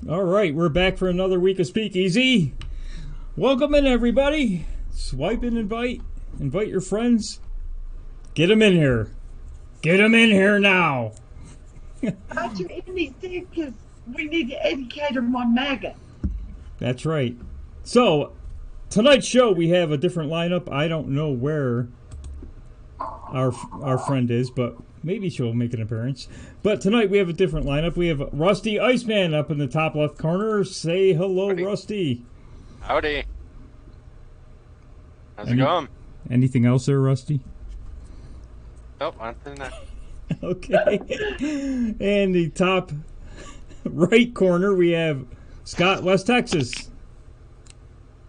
All right, we're back for another week of Speakeasy. Welcome in, everybody. Swipe and invite. Invite your friends. Get them in here. Get them in here now. Got your Indies too, because we need to educate them on MAGA. That's right. So, tonight's show, we have a different lineup. I don't know where our friend is, but maybe she'll make an appearance. But tonight we have a different lineup. We have Rusty Iceman up in the top left corner. Say hello, Howdy. Rusty. Howdy. How's it going? Anything else there, Rusty? Nope, nothing. Okay. And the top right corner, we have Scott, West Texas.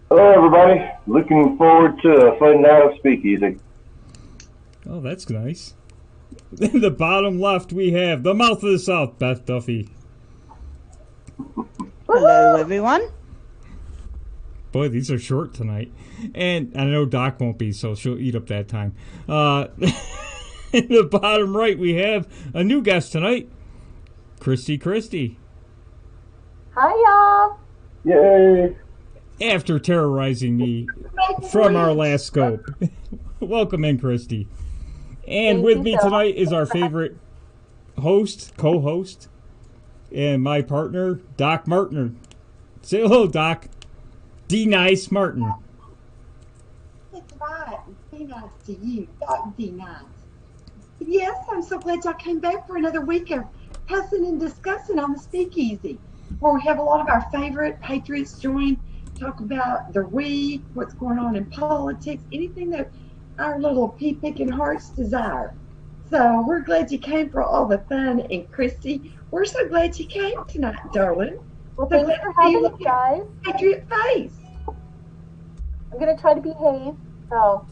Hello, everybody. Looking forward to a fun night of Speakeasy. Oh, that's nice. In the bottom left, we have the mouth of the South, Beth Duffy. Hello, everyone. Boy, these are short tonight. And I know Doc won't be, so she'll eat up that time. In the bottom right, we have a new guest tonight, Christy. Hi, y'all. Yay! After terrorizing me from our last scope. Welcome in, Christy. And Thank with you me so tonight much. is our favorite co-host, and my partner, Doc Martin. Say hello, Doc. D. Nice Martin. That's right. Be nice to you, Dr. D. Nice. Yes, I'm so glad y'all came back for another week of passing and discussing on the Speakeasy, where we have a lot of our favorite patriots join, talk about their week, what's going on in politics, anything that our little pea-picking hearts desire. So we're glad you came for all the fun. And Christy, we're so glad you came tonight, darling. Well, So thanks for glad to see you having us, with your guys. Patriot face. I'm going to try to behave. So,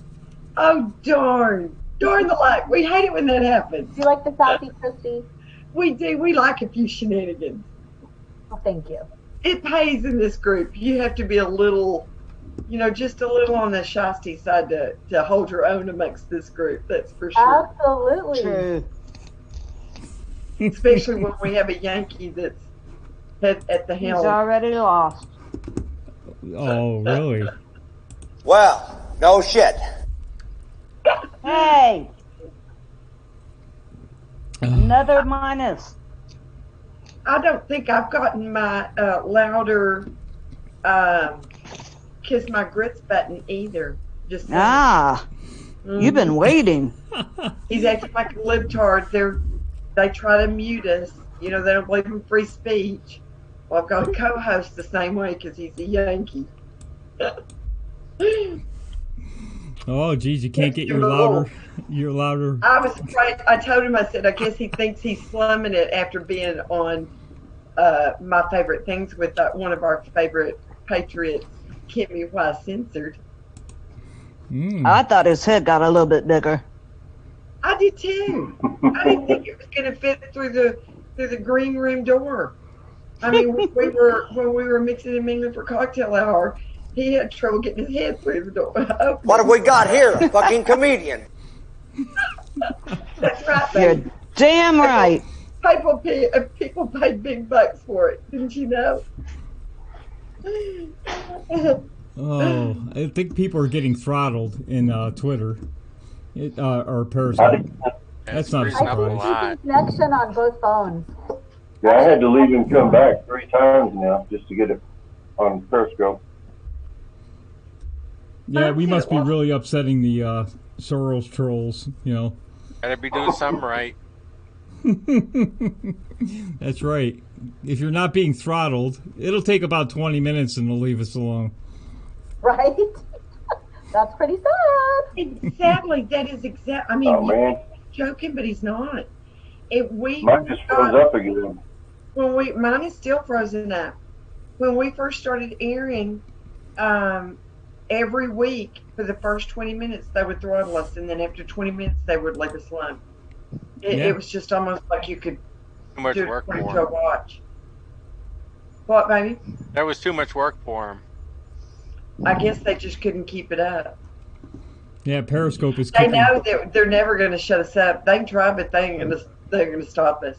Oh, darn. Darn the luck. We hate it when that happens. do you like the Southie, Christy? We do. We like a few shenanigans. Well, thank you. It pays in this group. You have to be a little, just a little on the shasty side to hold your own amongst this group. That's for sure. Absolutely. True. Especially when we have a Yankee that's at the He's helm. already lost. Oh, really? Well, no shit. Hey! Another minus. I don't think I've gotten my louder kiss my grits button either. Just saying. Ah, you've been waiting. He's acting like a libtard. They try to mute us. They don't believe in free speech. Well, I've got a co-host the same way because he's a Yankee. Oh, geez, you can't get your louder. I was afraid. I told him, I said, I guess he thinks he's slumming it after being on my favorite things with one of our favorite patriots, Kimmy Why Censored. I thought his head got a little bit bigger. I did too. I didn't think it was going to fit through the green room door. I mean, when we were mixing and mingling for cocktail hour, he had trouble getting his head through the door. What have we got here? A fucking comedian. That's right, You're baby. damn right. People paid big bucks for it, didn't you know? Oh, I think people are getting throttled in Twitter or Periscope. That's not a freezing up a surprise. lot. Connection on both phones. Yeah, I had to leave and come back 3 times now just to get it on Periscope. Yeah, we must be really upsetting the Soros trolls, Gotta be doing something right. That's right. If you're not being throttled, it'll take about 20 minutes and they'll leave us alone. Right? That's pretty sad. Exactly. That is exact. I mean, Oh, man. he's joking, but he's not. Mine just froze up again. Mine is still frozen up. When we first started airing, every week for the first 20 minutes they would throttle us, and then after 20 minutes they would leave us alone. It was just almost like you could Too much do it work according for to a him. watch. What, baby? That was too much work for him. I guess they just couldn't keep it up. Yeah, Periscope is They kicking. know that they're never going to shut us up. They can try, but they're going to stop us.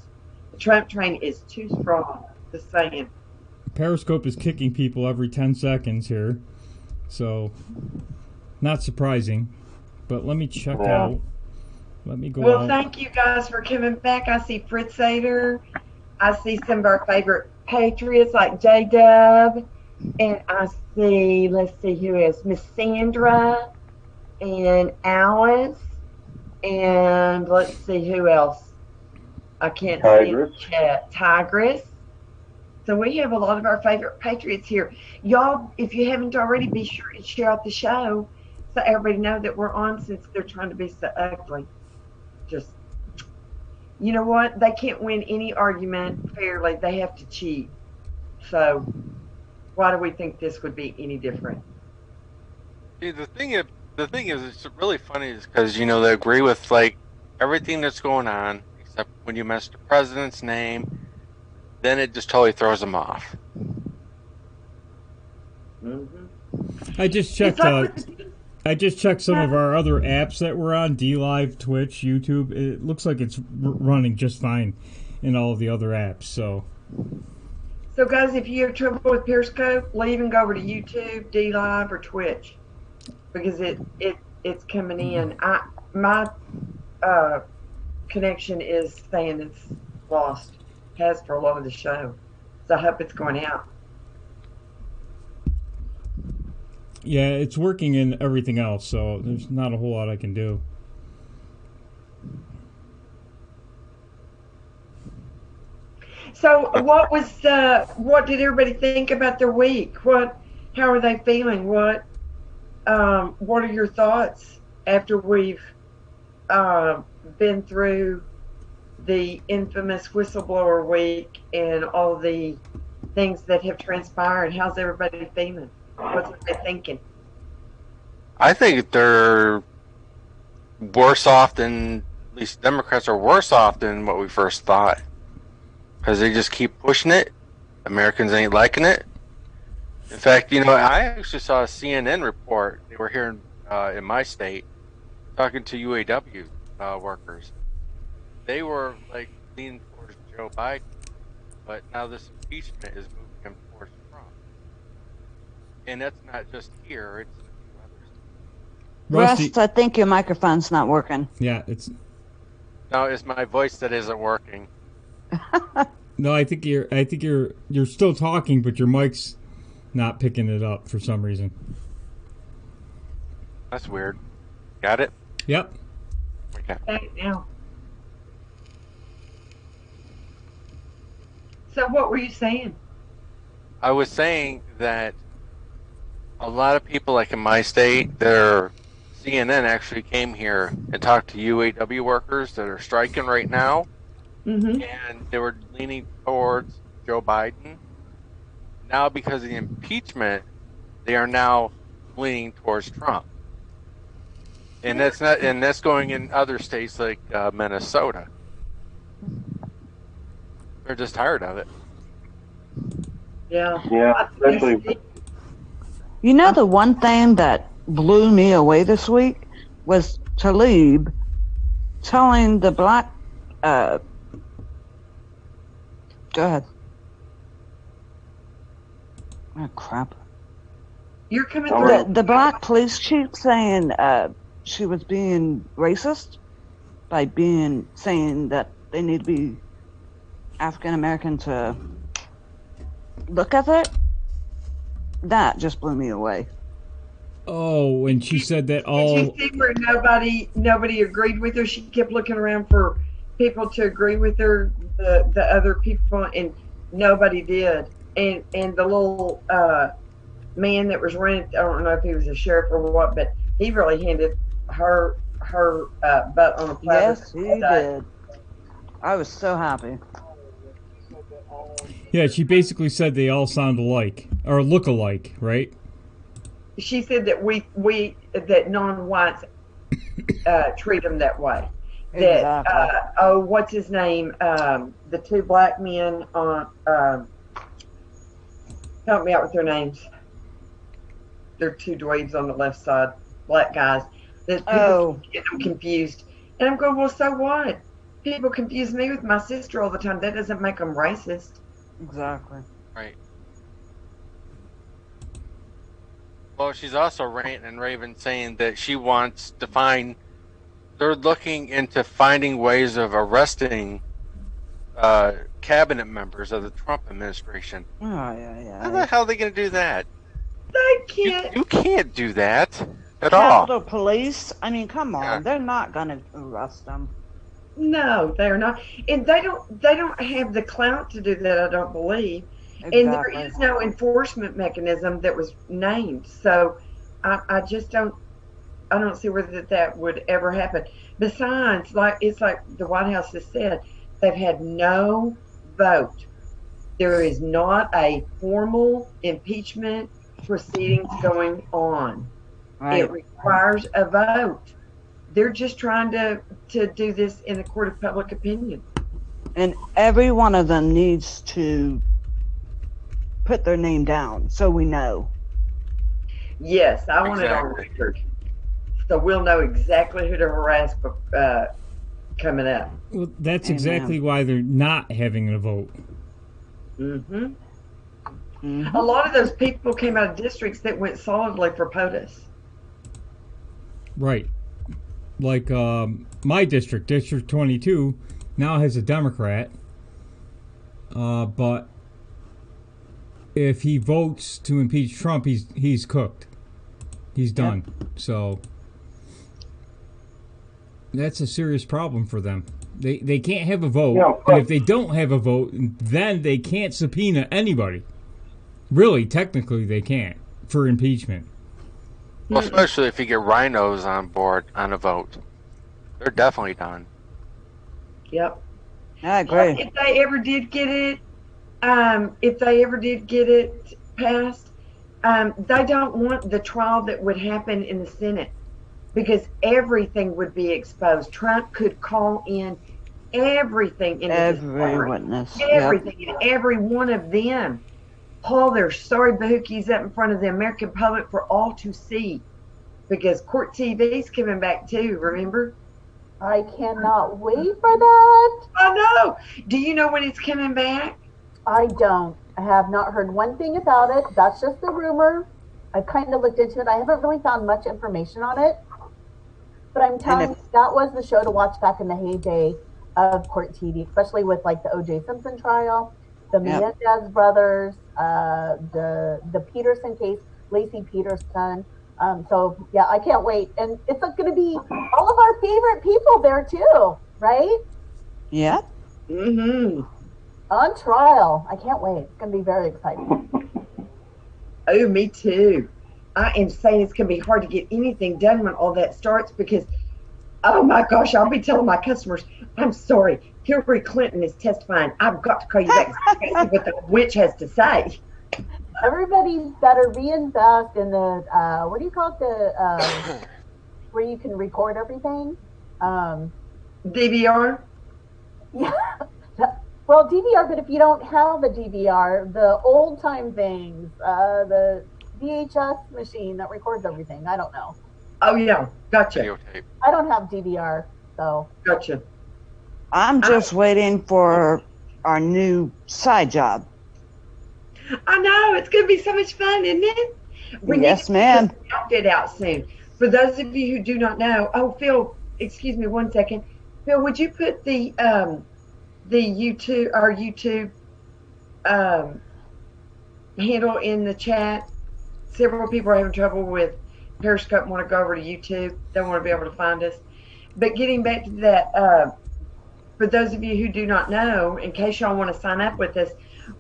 The Trump train is too strong. Just saying. Periscope is kicking people every 10 seconds here. So, not surprising. But let me check out. Let me go out. Thank you guys for coming back. I see Fritz Sater. I see some of our favorite Patriots like J-Dub. And I see, let's see who is, Miss Sandra and Alice. And let's see who else. I can't see in the chat. Tigress. So we have a lot of our favorite Patriots here. Y'all, if you haven't already, be sure to share out the show so everybody know that we're on, since they're trying to be so ugly. Just, you know what? They can't win any argument fairly. They have to cheat. So why do we think this would be any different? See, the thing is, it's really funny is because, you know, they agree with, like, everything that's going on, except when you mess the president's name, then it just totally throws them off. Mm-hmm. I just checked. I just checked some of our other apps that we're on: DLive, Twitch, YouTube. It looks like it's running just fine in all of the other apps. So guys, if you have trouble with Periscope, leave and go over to YouTube, DLive, or Twitch, because it's coming in. My connection is saying it's lost. Has for a lot of the show, so I hope it's going out. yeah, it's working in everything else. So there's not a whole lot I can do. So what did everybody think about their week? How are they feeling? What are your thoughts after we've been through the infamous whistleblower week and all the things that have transpired? How's everybody feeling? What's they thinking? I think they're worse off than, at least Democrats are worse off than what we first thought. Because they just keep pushing it. Americans ain't liking it. In fact, you know, I actually saw a CNN report. They were here in my state talking to UAW workers. They were like leaning towards Joe Biden, but now this impeachment is moving him towards Trump. And that's not just here, it's in a few others. Russ, I think your microphone's not working. Yeah, it's. No, it's my voice that isn't working. No, I think you're still talking, but your mic's not picking it up for some reason. That's weird. Got it? Yep. Okay. Right now. So what were you saying? I was saying that a lot of people, like in my state, their CNN actually came here and talked to UAW workers that are striking right now, and they were leaning towards Joe Biden. Now, because of the impeachment, they are now leaning towards Trump, and that's going in other states like Minnesota. They're just tired of it. Yeah. Yeah, especially. You know, the one thing that blew me away this week was Talib telling the black. Go ahead. Oh, crap. You're coming through. The black police chief saying she was being racist by saying that they need to be African American to look at it. That just blew me away. Oh, and she said that all. Did you see where nobody agreed with her? She kept looking around for people to agree with her, the other people, and nobody did. And the little man that was running, I don't know if he was a sheriff or what, but he really handed her butt on a platter. Yes, he did. I was so happy. Yeah, she basically said they all sound alike or look alike, right? She said that that non-whites treat them that way. That Exactly. What's his name? The two black men on. Help me out with their names. They're two dweebs on the left side, black guys. That people get them confused, and I'm going, well, so what? People confuse me with my sister all the time. That doesn't make them racist. Exactly. Right. Well, she's also ranting and raving, saying that she wants to find. They're looking into finding ways of arresting cabinet members of the Trump administration. Oh, yeah, How the yeah. hell are they going to do that? They You can't. you can't do that at all. Capitol Police. I mean, come on. Yeah. They're not gonna arrest them. No, they're not, and they don't have the clout to do that. I don't believe, and there Exactly. is no enforcement mechanism that was named. So, I just don't. I don't see whether that would ever happen. Besides, it's like the White House has said, they've had no vote. There is not a formal impeachment proceedings going on. Right. It requires a vote. They're just trying to do this in the court of public opinion. And every one of them needs to put their name down so we know. Yes, I want it on Exactly. record. So we'll know exactly who to harass coming up. Well, that's Amen. exactly why they're not having a vote. Hmm. Mhm. A lot of those people came out of districts that went solidly for POTUS. Right. Like my district, District 22, now has a Democrat. But if he votes to impeach Trump, he's cooked. He's done. So that's a serious problem for them. They can't have a vote. Yeah. And if they don't have a vote, then they can't subpoena anybody. Really, technically, they can't for impeachment. Well, especially if you get rhinos on board on a vote, they're definitely done. Yep. I agree. If they ever did get it, passed, they don't want the trial that would happen in the Senate because everything would be exposed. Trump could call in everything in Every witness. Yep. everything, and every one of them haul their sorry bahookies up in front of the American public for all to see. Because court TV's coming back too, remember? I cannot wait for that. I know. Do you know when it's coming back? I don't. I have not heard one thing about it. That's just a rumor. I've kind of looked into it. I haven't really found much information on it. But I'm telling you, that was the show to watch back in the heyday of court TV, especially with like the O.J. Simpson trial, the Yep. Menendez brothers, the Peterson case, Lacey Peterson. So yeah, I can't wait, and it's going to be all of our favorite people there too, right? Yep. Mm-hmm. On trial. I can't wait. It's going to be very exciting. Oh, me too. I am saying it's going to be hard to get anything done when all that starts because, oh my gosh, I'll be telling my customers, I'm sorry, Hillary Clinton is testifying. I've got to call you back to see what the witch has to say. Everybody better reinvest in the what do you call it, the where you can record everything. DVR? Yeah. Well, DVR, but if you don't have a DVR, the old time things, the VHS machine that records everything. I don't know. Oh, yeah. Gotcha. Videotape. I don't have DVR, so Gotcha. I'm just waiting for our new side job. I know. It's going to be so much fun, isn't it? We need Yes, to ma'am. get the outfit out soon. For those of you who do not know, oh, Phil, excuse me 1 second. Phil, would you put the YouTube, our YouTube handle in the chat? Several people are having trouble with Periscope, want to go over to YouTube, don't want to be able to find us. But getting back to that, for those of you who do not know, in case y'all want to sign up with us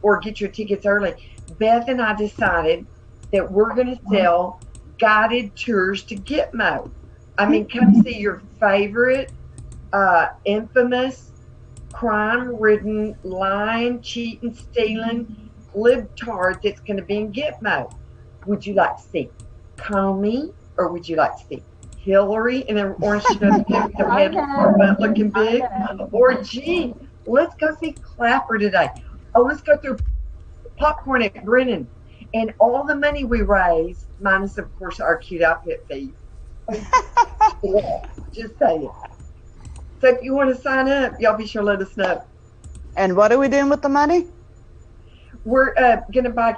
or get your tickets early, Beth and I decided that we're going to sell guided tours to Gitmo. I mean, come see your favorite infamous, crime-ridden, lying, cheating, stealing libtard that's going to be in Gitmo. Would you like to see Comey, or would you like to see Hillary in an orange nose with her head looking big? Or, gee, let's go see Clapper today. Oh, let's go through popcorn at Brennan. And all the money we raise, minus, of course, our cute outfit fees. Yeah, just saying. So if you want to sign up, y'all be sure to let us know. And what are we doing with the money? we're gonna buy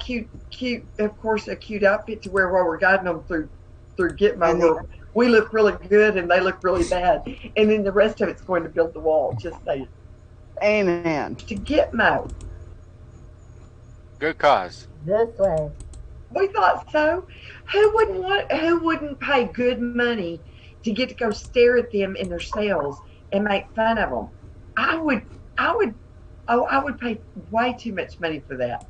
of course, a cute outfit to wear while we're guiding them through Gitmo. Where we look really good and they look really bad, and then the rest of it's going to build the wall. Just saying. Amen. To Gitmo. Good cause. This way. We thought so. Who wouldn't pay good money to get to go stare at them in their cells and make fun of them? I would pay way too much money for that.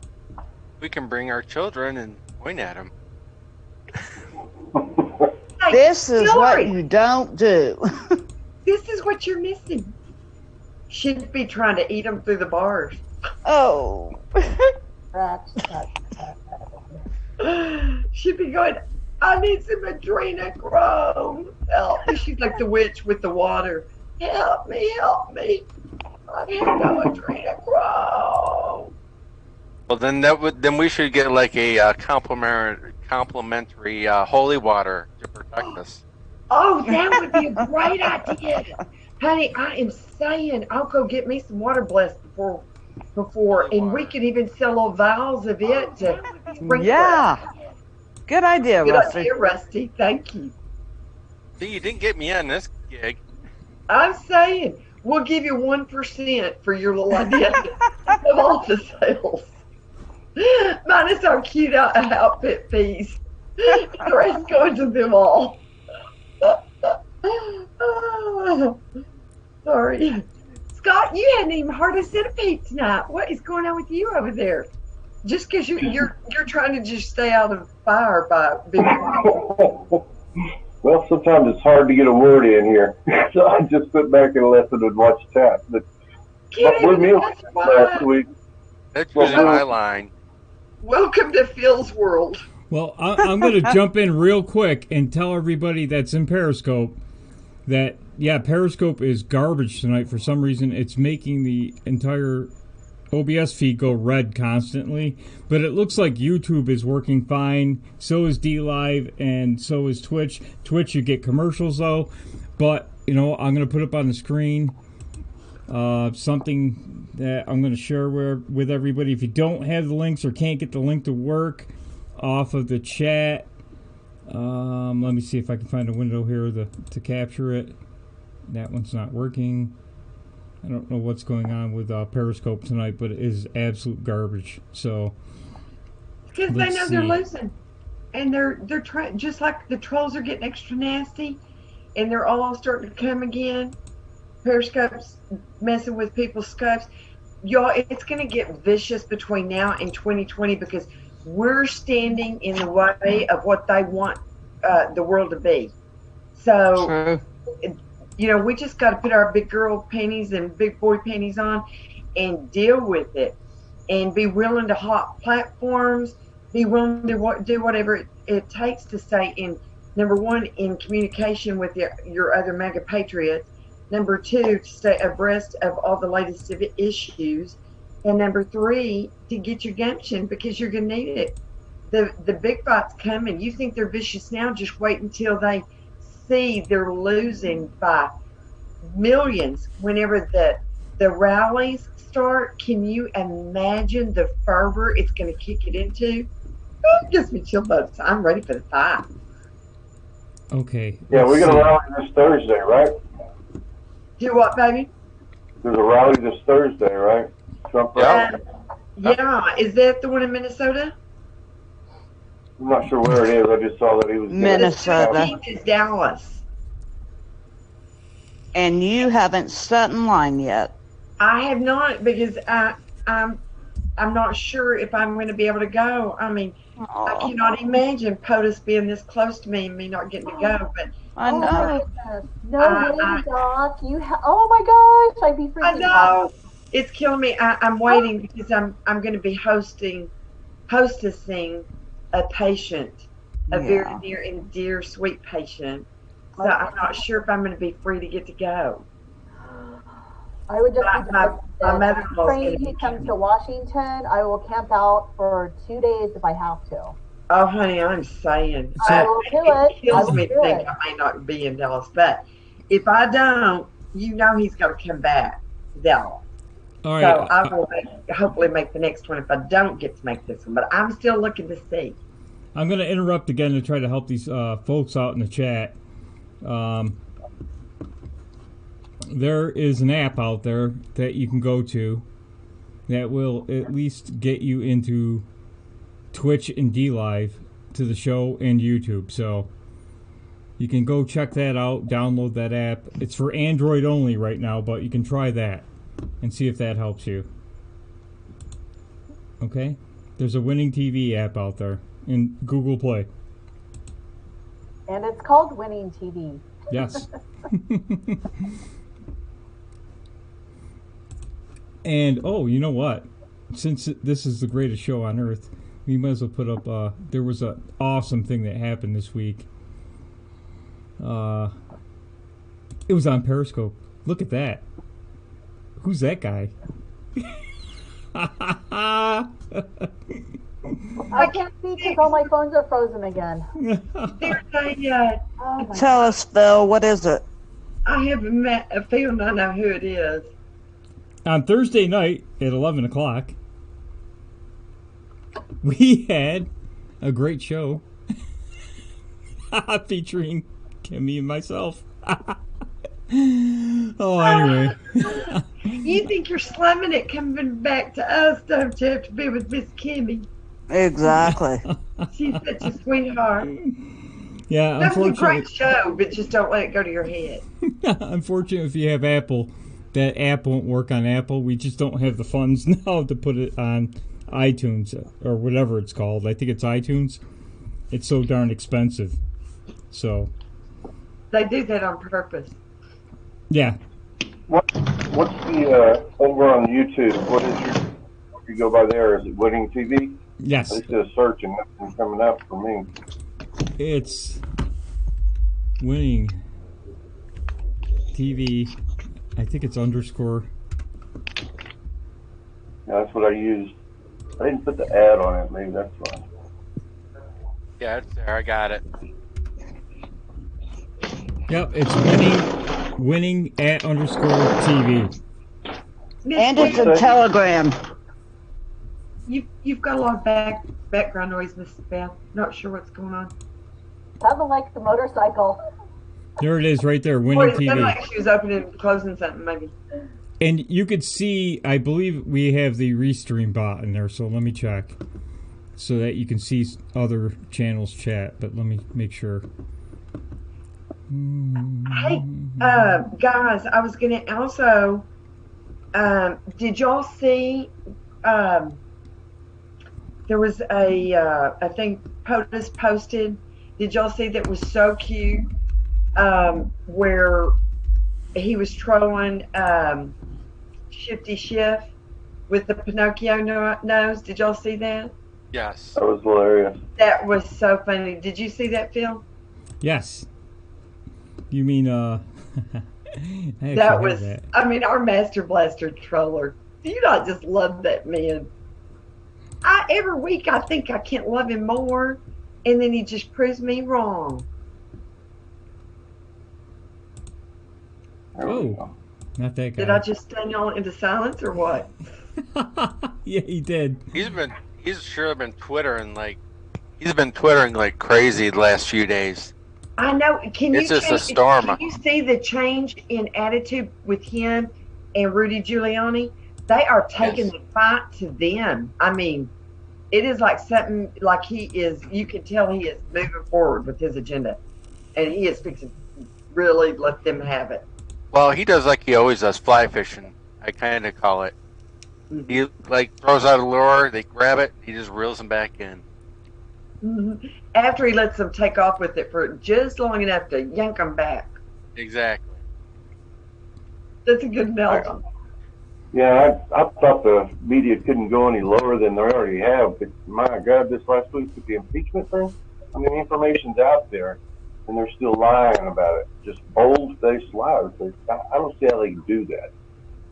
We can bring our children and point at them. Hey, This is what Hillary, you don't do. this is what you're missing. She'd be trying to eat them through the bars. Oh. She'd be going, I need some adrenochrome. Help me. She's like the witch with the water. Help me, help me. I have no adrenochrome. Well, then we should get like a complimentary holy water to protect us. Oh, that would be a great idea. Honey, I am saying I'll go get me some water blessed before, and we could even sell little vials of it to sprinkle. Yeah. Good idea, Good Rusty. idea, Rusty. Thank you. See, you didn't get me on this gig. I'm saying we'll give you 1% for your little idea of all the sales. Minus our cute outfit fees. The rest going to them all. Oh, sorry. Scott, you hadn't even heard us centipede tonight. What is going on with you over there? Just because you're trying to just stay out of the fire by being. Well, sometimes it's hard to get a word in here, so I just sit back and listen and watch chat. But we missed last week. That's usually my line. Welcome to Phil's world. Well, I'm going to jump in real quick and tell everybody that's in Periscope that, yeah, Periscope is garbage tonight. For some reason, it's making the entire OBS feed go red constantly. But it looks like YouTube is working fine. So is DLive and so is Twitch. Twitch, you get commercials, though. But, I'm going to put up on the screen something that I'm going to share with everybody. If you don't have the links or can't get the link to work off of the chat, let me see if I can find a window here to capture it. That one's not working. I don't know what's going on with Periscope tonight, but it is absolute garbage. So Because they know they're losing, and they're trying, just like the trolls are getting extra nasty, and they're all starting to come again. Periscope's messing with people's scopes. Y'all, it's going to get vicious between now and 2020 because we're standing in the way of what they want the world to be. So, we just got to put our big girl panties and big boy panties on and deal with it and be willing to hop platforms, be willing to do whatever it takes to stay in, number one, in communication with your other mega patriots. Number two, to stay abreast of all the latest issues. And number three, to get your gumption because you're going to need it. The big fight's coming. You think they're vicious now, just wait until they see they're losing by millions whenever the rallies start. Can you imagine the fervor it's going to kick it into? It gives me chill bumps. I'm ready for the fight. Okay. Yeah, we're going to rally this Thursday, right? Do what, baby? There's a rally this Thursday, right? Trump rally. Yeah. Is that the one in Minnesota? I'm not sure where it is. I just saw that he was Minnesota. The 15th is Dallas. And you haven't set in line yet. I have not because I'm not sure if I'm going to be able to go. I mean, I cannot imagine POTUS being this close to me and me not getting to go. But I know. No way, Doc. Oh my gosh, I'd be freaking I know it's killing me. I'm waiting because I'm going to be hostessing a patient, a very near and dear sweet patient. So I'm not sure if I'm going to be free to get to go. I would just be my mother-in-law's praying gonna he be comes to Washington. I will camp out for 2 days if I have to. Oh, honey, I'm saying. I will do it. Kills me to think I may not be in Dallas. But if I don't, he's going to come back to Dallas. All right. So I will hopefully make the next one if I don't get to make this one. But I'm still looking to see. I'm going to interrupt again to try to help these folks out in the chat. There is an app out there that you can go to that will at least get you into Twitch and DLive to the show and YouTube. So you can go check that out, download that app. It's for Android only right now, but you can try that and see if that helps you. Okay? There's a Winning TV app out there in Google Play. And it's called Winning TV. Yes. And, oh, you know what? Since this is the greatest show on earth, we might as well put up, there was an awesome thing that happened this week. It was on Periscope. Look at that. Who's that guy? I can't see because all my phones are frozen again. There's a, Oh my Tell us, Phil, what is it? I haven't met a film. I know who it is. On Thursday night at 11 o'clock, we had a great show featuring Kimmy and myself. Oh, anyway. You think you're slamming it coming back to us, don't you, have to be with Miss Kimmy? Exactly. She's such a sweetheart. Yeah, That was a great unfortunately, show, but just don't let it go to your head. unfortunately, if you have Apple, that app won't work on Apple. We just don't have the funds now to put it on iTunes or whatever it's called. I think it's iTunes. It's so darn expensive. So, They do that on purpose. yeah. What's the over on YouTube? What is you go by there? Is it Winning TV? Yes. I just did a search and nothing coming up for me. It's Winning TV. I think it's underscore. Yeah, that's what I used. I didn't put the ad on it. Maybe that's why. Yeah, it's there. I got it. Yep, it's winning at underscore TV. Miss And it's Kim, a telegram. you've got a lot of background noise, Miss Beth. Not sure what's going on. Sounded like the motorcycle. There it is right there, Or Winning it sounded TV. like she was opening and closing something, maybe. And you could see, I believe we have the Restream bot in there, so let me check. So that you can see other channels chat, but let me make sure. Hey, guys, I was going to also, did y'all see, there was a thing POTUS posted. Did y'all see that was so cute, where he was trolling Shifty Schiff with the Pinocchio nose? Did y'all see that? Yes. That was hilarious. That was so funny. Did you see that, Phil? Yes. You mean, I actually That have was, that. I mean, our Master Blaster troller. Do you not just love that man? Every week I think I can't love him more, and then he just proves me wrong. There we Oh. go. Not that guy. Did I just stand y'all into silence or what? Yeah, he did. He's sure been twittering like crazy the last few days. I know. Can It's you just a storm. Can you see the change in attitude with him and Rudy Giuliani? They are taking Yes. the fight to them. I mean, it is like something like he is. You can tell he is moving forward with his agenda, and he is fixing to really let them have it. Well, he does like he always does, fly fishing. I kind of call it. He like throws out a lure, they grab it, he just reels them back in. Mhm. After he lets them take off with it for just long enough to yank them back. Exactly. That's a good analogy. Yeah, I thought the media couldn't go any lower than they already have. But my God, this last week with the impeachment thing, I mean, the information's out there, and they're still lying about it. Just bold-faced lies. I don't see how they can do that.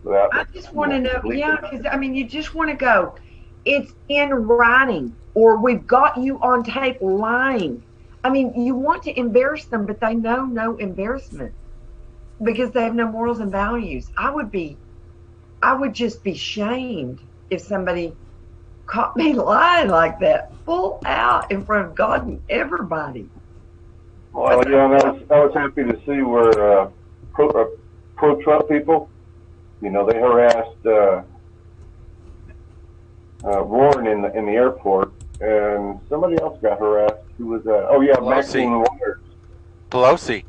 Without, I just want to know, leaking yeah, it. because I mean, you just want to go, it's in writing, or we've got you on tape lying. I mean, you want to embarrass them, but they know no embarrassment because they have no morals and values. I would just be shamed if somebody caught me lying like that, full out in front of God and everybody. Well, yeah, and I was happy to see where pro-Trump people, they harassed Warren in the airport, and somebody else got harassed. Who was that? Oh yeah, Maxine Waters. Pelosi.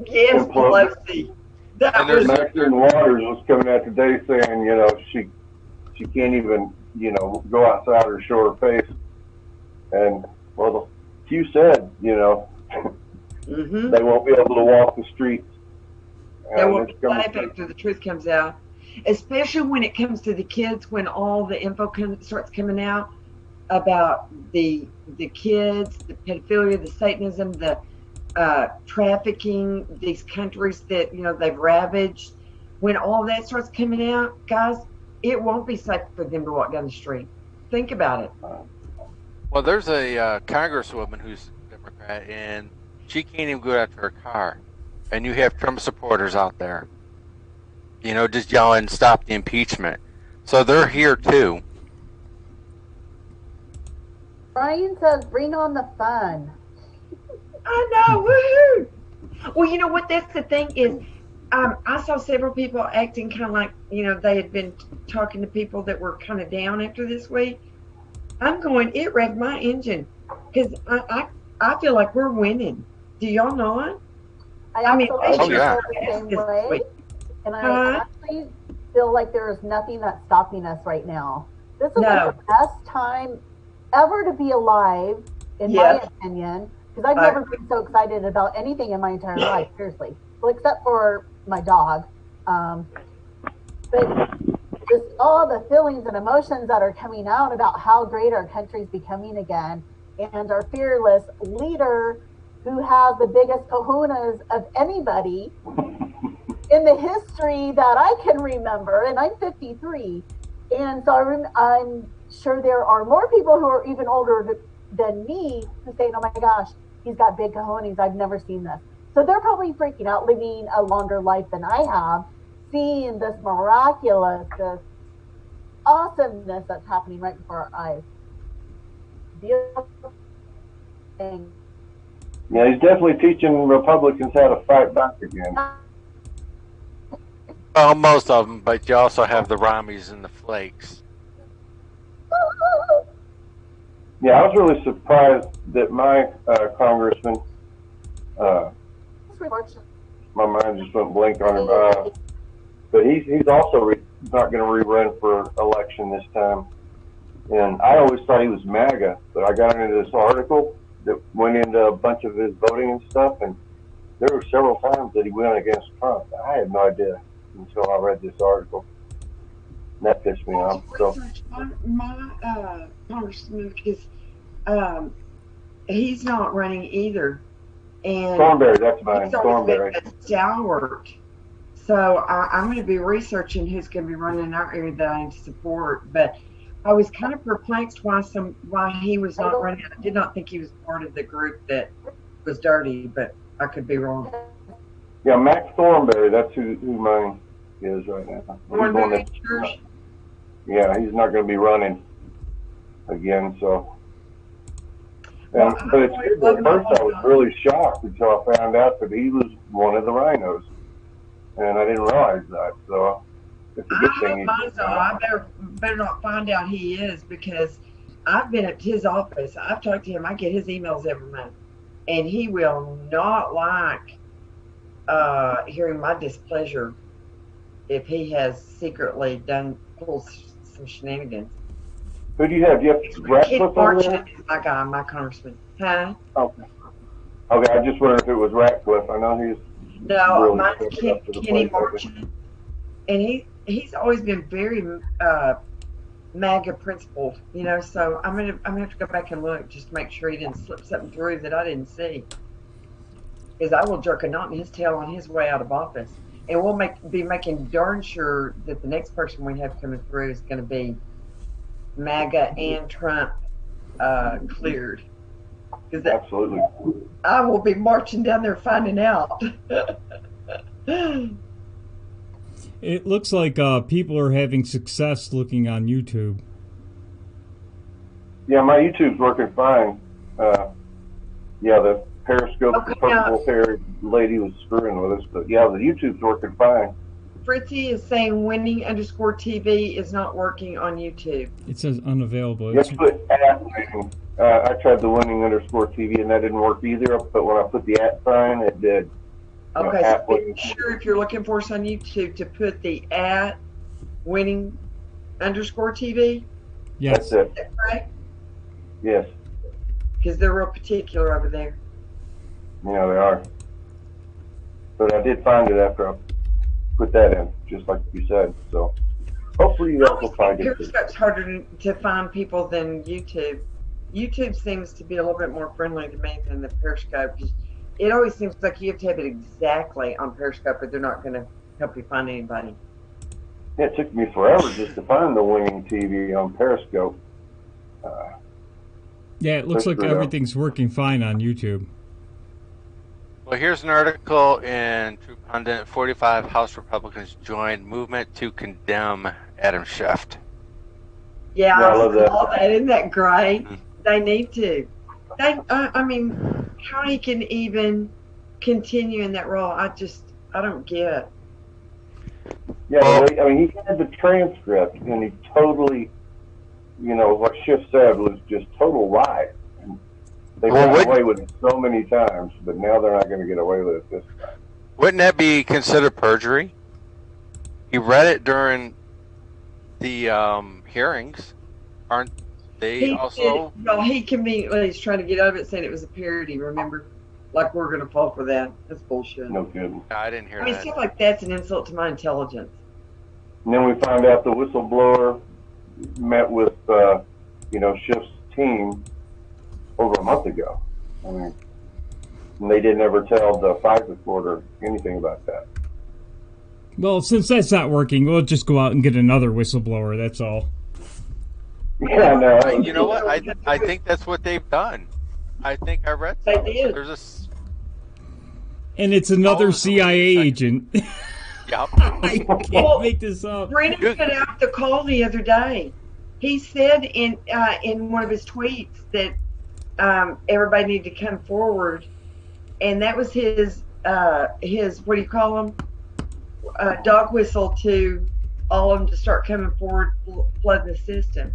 Yes, And Pelosi. And there's Maxine Waters was coming out today saying, she can't even, go outside or show her face. And well, the few said, Mm-hmm. they won't be able to walk the streets. They won't be safe after the truth comes out, especially when it comes to the kids. When all the info starts coming out about the kids, the pedophilia, the Satanism, the trafficking, these countries that they've ravaged. When all that starts coming out, guys, it won't be safe for them to walk down the street. Think about it. Well, there's a congresswoman who's Democrat, and she can't even go out to her car. And you have Trump supporters out there, just yelling, "Stop the impeachment." So they're here too. Brian says, "Bring on the fun." I know, woohoo! Well, you know what? That's the thing is, I saw several people acting kind of like they had been talking to people that were kind of down after this week. I'm going. It revved my engine because I feel like we're winning. Do y'all know it? I mean, absolutely yeah. feel the same way, and I actually feel like there is nothing that's stopping us right now. This is the best time ever to be alive, in my opinion, because I've never been so excited about anything in my entire life, seriously. Well, except for my dog. But just all the feelings and emotions that are coming out about how great our country's becoming again, and our fearless leader who has the biggest kahunas of anybody in the history that I can remember, and I'm 53. And so I'm sure there are more people who are even older than me who say, "Oh my gosh, he's got big cojones. I've never seen this." So they're probably freaking out, living a longer life than I have, seeing this miraculous, this awesomeness that's happening right before our eyes. Beautiful thing. Yeah, he's definitely teaching Republicans how to fight back again. Well, most of them, but you also have the Ramis and the Flakes. Yeah, I was really surprised that my congressman, my mind just went blank on him, but he's also not going to rerun for election this time. And I always thought he was MAGA, but I got into this article that went into a bunch of his voting and stuff, and there were several times that he went against Trump. I had no idea until I read this article. And that pissed me off. So my congressman, because he's not running either, and Thornberry, that's mine. Thornberry. Stalwart. So I'm going to be researching who's going to be running in our area that I support. But I was kind of perplexed why he was not running. I did not think he was part of the group that was dirty, but I could be wrong. Yeah, Max Thornberry, that's who mine is right now. Thornberry, yeah, he's not going to be running again. So, but it's good. At first, I was really shocked until I found out that he was one of the rhinos, and I didn't realize that. So it's a good thing. I better not find out he is, because I've been at his office. I've talked to him. I get his emails every month, and he will not like hearing my displeasure if he has secretly pulled some shenanigans. Who do you have? Do you have Ratcliffe over there? My guy, my congressman. Huh? Okay. Okay, I just wondered if it was Ratcliffe. I know he's really mine's Kenny Marchant, and he's always been very MAGA principled, So I'm gonna have to go back and look just to make sure he didn't slip something through that I didn't see, because I will jerk a knot in his tail on his way out of office, and we'll be making darn sure that the next person we have coming through is going to be MAGA and Trump cleared. Absolutely. I will be marching down there finding out. It looks like people are having success looking on YouTube. Yeah, my YouTube's working fine. Yeah, the Periscope, Okay, the purple haired lady was screwing with us, but yeah, the YouTube's working fine. Fritzy is saying winning_TV is not working on YouTube. It says unavailable. Just put at winning. I tried the winning_TV and that didn't work either, but when I put the at sign, it did. Okay, at so winning. be sure if you're looking for us on YouTube to put the at winning_TV. Yes. That's it. Is that correct? Yes. Because they're real particular over there. Yeah, they are. But I did find it after I put that in, just like you said. So hopefully you guys will find it. Periscope's harder to find people than YouTube. YouTube seems to be a little bit more friendly to me than the Periscope. It always seems like you have to have it exactly on Periscope, but they're not going to help you find anybody. Yeah, it took me forever just to find the winning TV on Periscope. Yeah, it looks like everything's working fine on YouTube. Well, here's an article in True Pundit. 45 House Republicans joined movement to condemn Adam Schiff. Yeah, I love that. that. Isn't that great? Mhm. They need to. I mean, how he can even continue in that role, I don't get. Yeah, I mean, he had the transcript, and he totally, what Schiff said was just total lie. And they got away with it so many times, but now they're not going to get away with it this time. Wouldn't that be considered perjury? He read it during the hearings. Aren't they also? Well, he conveniently is trying to get out of it, saying it was a parody. Remember, like we're going to fall for that. That's bullshit. No kidding. I didn't hear I mean, that. stuff like that's an insult to my intelligence. And then we found out the whistleblower met with, Schiff's team over a month ago. I mean, and they didn't ever tell the FISA reporter anything about that. Well, since that's not working, we'll just go out and get another whistleblower, that's all. Yeah, no. You know what? I think that's what they've done. I think I read They something. did. There's And it's another CIA agent. Yep. I can't make this up. Brennan put out the call the other day. He said in one of his tweets that everybody needed to come forward, and that was his what do you call them? Dog whistle to all of them to start coming forward, flooding the system.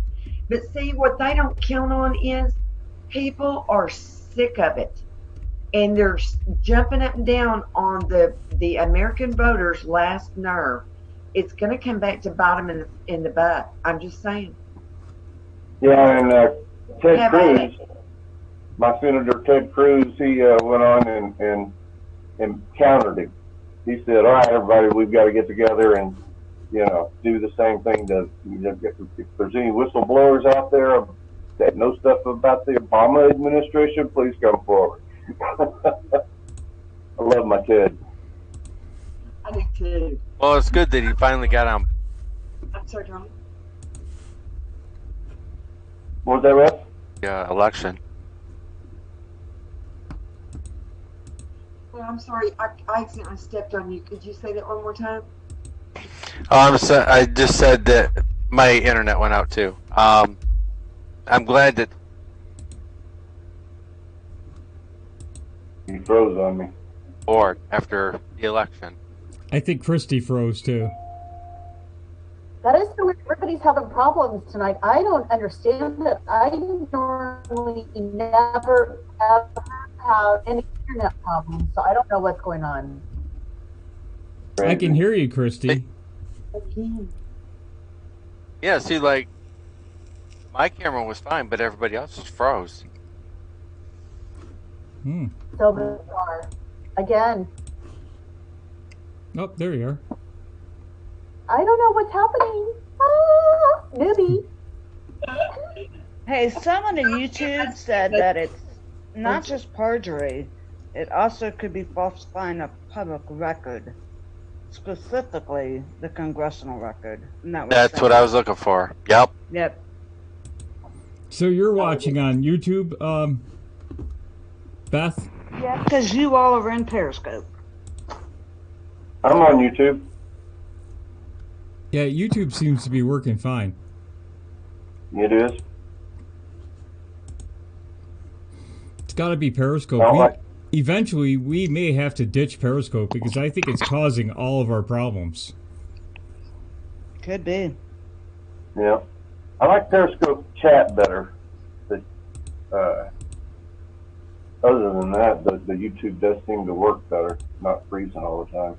But see, what they don't count on is people are sick of it, and they're jumping up and down on the American voters' last nerve. It's going to come back to bite them in the butt. I'm just saying. Yeah, and Ted Cruz, my Senator Ted Cruz, he went on and countered him. He said, "All right, everybody, we've got to get together and do the same thing. If there's any whistleblowers out there that know stuff about the Obama administration, please come forward." I love my Ted. I do too. Well, it's good that he finally got on. I'm sorry, John. What was that, Russ? Election. Well, I'm sorry. I accidentally stepped on you. Could you say that one more time? I just said that my internet went out too. I'm glad that He froze on me. board after the election. I think Christy froze too. That is the way everybody's having problems tonight. I don't understand it. I normally never ever have any internet problems, so I don't know what's going on. I can hear you, Christy. Yeah, see, like my camera was fine, but everybody else was froze. So bizarre. Again, Oh, there you are. I don't know what's happening. Ah, newbie. Hey, someone on YouTube said that it's not just perjury, it also could be falsifying a public record, specifically the congressional record. And That's what I was looking for. Yep. Yep. So you're watching on YouTube, Beth? Yeah, because you all are in Periscope. I'm on YouTube. Yeah, YouTube seems to be working fine. It is. It's got to be Periscope. Well, like- Eventually, we may have to ditch Periscope because I think it's causing all of our problems. Could be. Yeah. I like Periscope chat better. But, other than that, the YouTube does seem to work better, not freezing all the time.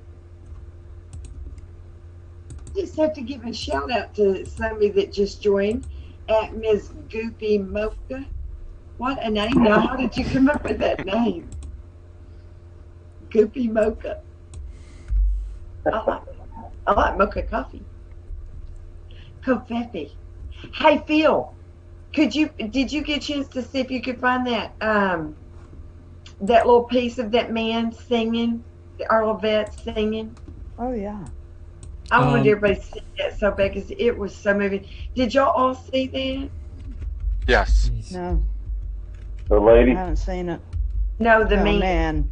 Just have to give a shout out to somebody that just joined at Ms. Goofy Mocha. What a name. Now, how did you come up with that name? Goofy Mocha. I like mocha coffee. Covfefe. Hey, Phil, did you get a chance to see if you could find that that little piece of that man singing, the Earl Vet singing? Oh, yeah. I wanted everybody to see that so bad because it was so moving. Did y'all all see that? Yes. No, The I lady. haven't seen it. No, the Oh, man. man.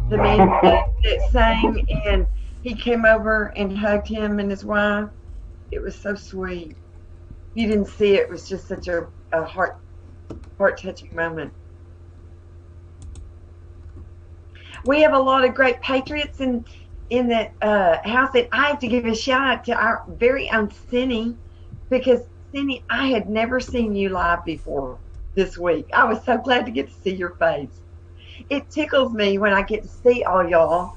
The man that sang, and he came over and hugged him and his wife. It was so sweet. You didn't see it. It was just such a heart-touching moment. We have a lot of great patriots in that house, and I have to give a shout out to our very own Cindy, because Cindy, I had never seen you live before this week. I was so glad to get to see your face. It tickles me when I get to see all y'all,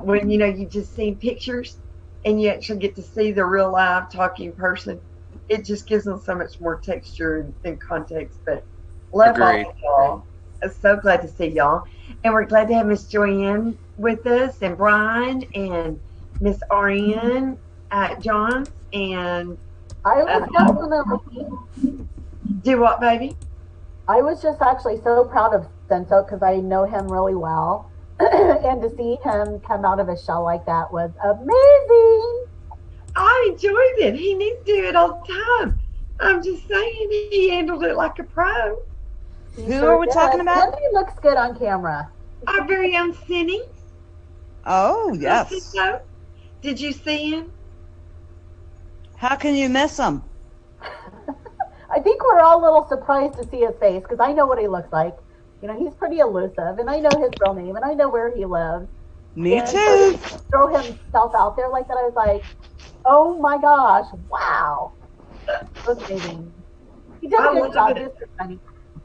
when you just seen pictures and you actually get to see the real live talking person. It just gives them so much more texture and context. But love Agreed. all of y'all. I'm so glad to see y'all. And we're glad to have Miss Joanne with us, and Brian, and Miss Ariane Johns, and I was definitely. do what, baby? I was just actually so proud of Senso because I know him really well. And to see him come out of a shell like that was amazing. I enjoyed it. He needs to do it all the time. I'm just saying, he handled it like a pro. He Who sure are we did. talking about? And he looks good on camera. Our very own Cindy. Oh, yes. So, did you see him? How can you miss him? I think we're all a little surprised to see his face because I know what he looks like. He's pretty elusive, and I know his real name, and I know where he lives. Me And too. to throw himself out there like that, I was like, oh my gosh, wow. It was amazing. He did a good job. He's funny,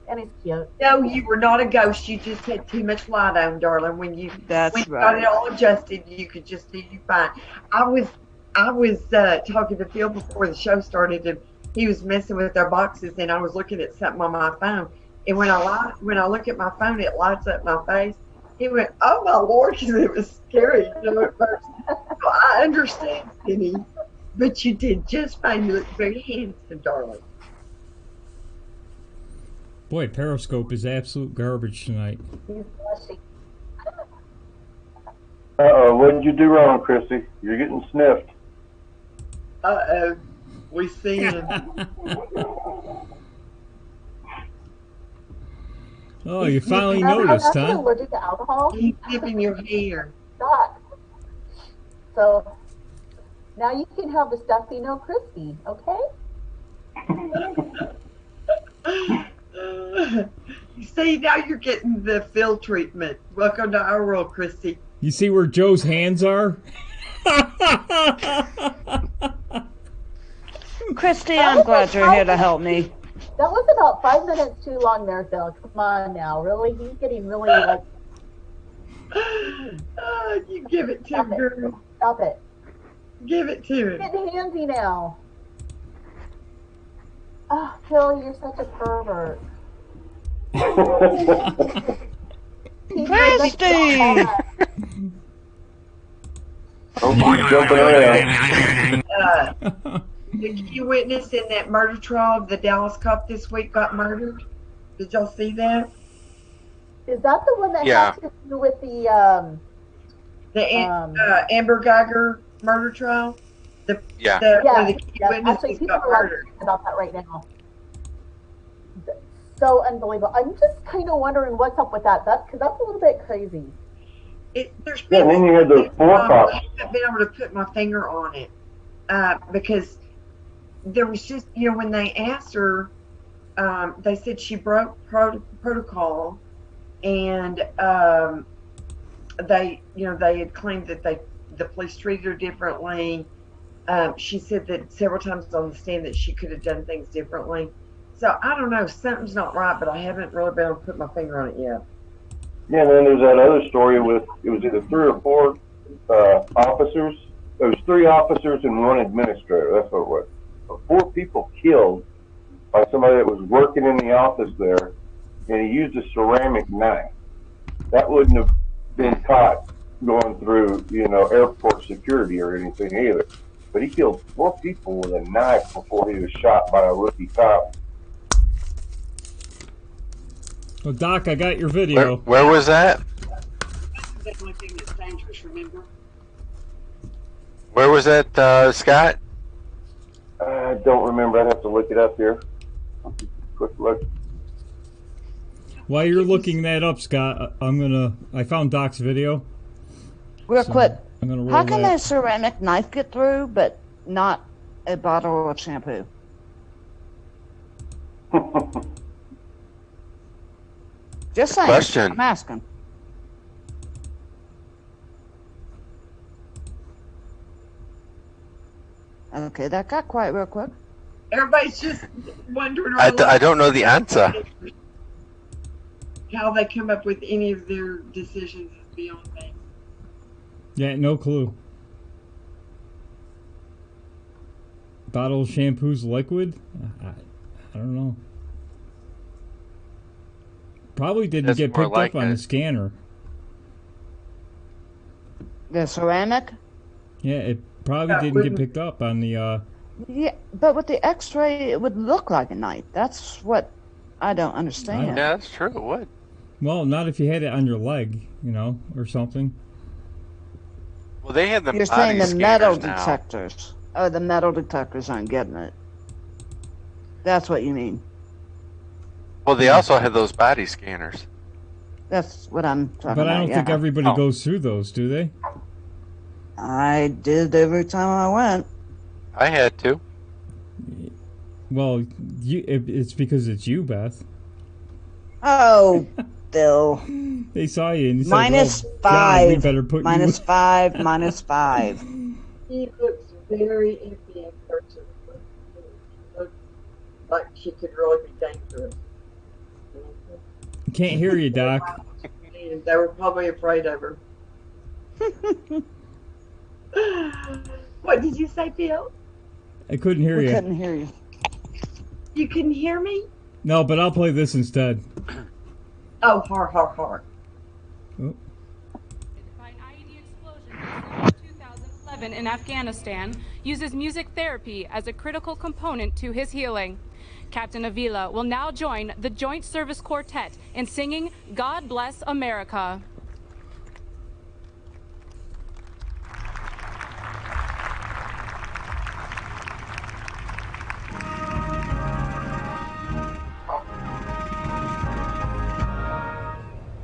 and he's cute. No, you were not a ghost. You just had too much light on, darling. When you got right. it all adjusted, you could just do you fine. I was talking to Phil before the show started, and he was messing with our boxes, and I was looking at something on my phone. And when I look at my phone, it lights up my face. He went, "Oh my Lord," because it was scary, at first. So I understand, Penny, but you did just fine. You look very handsome, darling. Boy, Periscope is absolute garbage tonight. He's blushing. Uh-oh, what did you do wrong, Chrissy? You're getting sniffed. Uh-oh, we see him. Oh, you finally noticed, I'm huh? actually allergic to alcohol. He's sniffing your hair. Stop. So now you can have the stuffy no crispy, okay? See, now you're getting the Phil treatment. Welcome to our world, Christy. You see where Joe's hands are? Christy, I'm glad you're here to help me. That was about 5 minutes too long there, Phil. Come on now. Really? He's getting really like... You give it to him, girl. Stop it. Give it to him. Getting handsy now. Oh, Phil, you're such a pervert. Christy! Jumping around. The key witness in that murder trial of the Dallas cop this week got murdered. Did y'all see that? Is that the one that Yeah. has to do with the Amber Geiger murder trial? Yeah. Where the key Actually, witnesses people got are murdered. talking about that right now. So unbelievable. I'm just kind of wondering what's up with that. Because that's a little bit crazy. There's Yeah, been and then you had those four I cops. haven't been able to put my finger on it because there was just, when they asked her, they said she broke protocol, and they had claimed that the police treated her differently. She said that several times on the stand that she could have done things differently. So I don't know, something's not right, but I haven't really been able to put my finger on it yet. Yeah, and then there's that other story with, it was either 3 or 4 officers. There was 3 officers and 1 administrator. That's what it was. But 4 people killed by somebody that was working in the office there, and he used a ceramic knife. That wouldn't have been caught going through, airport security or anything either. But he killed 4 people with a knife before he was shot by a rookie cop. Well, Doc, I got your video. Where was that? That's the only thing that's dangerous, remember? Where was that, Scott? I don't remember. I'd have to look it up here. Quick look. While you're looking that up, Scott, I found Doc's video. Real quick, I'm gonna roll how can that. a ceramic knife get through, but not a bottle of shampoo? Just saying. Question. I'm asking. Okay, that got quiet real quick. Everybody's just wondering I don't know the answer. how they come up with any of their decisions is beyond me. Yeah, no clue. Bottle of shampoo's liquid? I don't know. Probably didn't That's get more picked like up on it. the scanner. The ceramic? Yeah, it probably That didn't get wouldn't- picked up on the. Yeah, but with the x-ray, it would look like a knife. That's what I don't understand. Yeah, that's true. It would. Well, not if you had it on your leg, or something. Well, they have the You're body saying the metal scanners now. detectors. Oh, the metal detectors aren't getting it. That's what you mean. Well, they also have those body scanners. That's what I'm talking about. But I don't think yeah. everybody Oh. goes through those, do they? I did every time I went. I had to. Well, it's because it's you, Beth. Oh, Bill. They saw you and they said, Minus "Oh, God, we 5. better put Minus you." 5. Minus 5. She looks very iffy in person. She looks like she could really be dangerous. Can't hear you, Doc. And they were probably afraid of her. What did you say, Bill? I couldn't hear We you. couldn't hear you. You couldn't hear me? No, but I'll play this instead. Oh, har. By an IED explosion in 2011 in Afghanistan, uses music therapy as a critical component to his healing. Captain Avila will now join the Joint Service Quartet in singing God Bless America.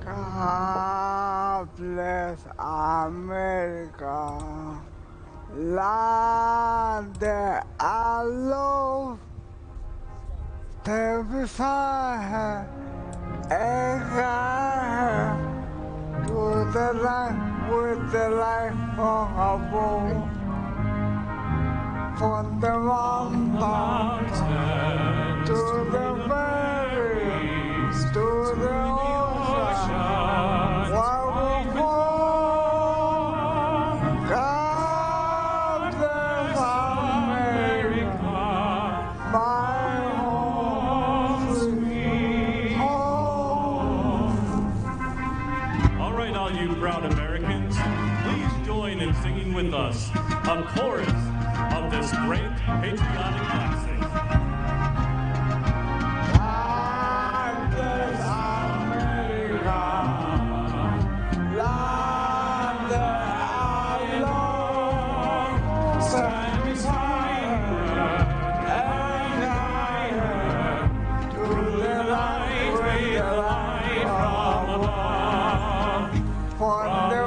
God bless America, land that I love. Stand beside her and guide her to the light with the light from above. From the mountain to the valleys to the ocean, where we fall. God bless America, my home, sweet home. All right, all you proud Americans, please join in singing with us a chorus of this great patriotic classic. God bless America, land that I love. Stand beside her and guide her to the light with the light from above. From the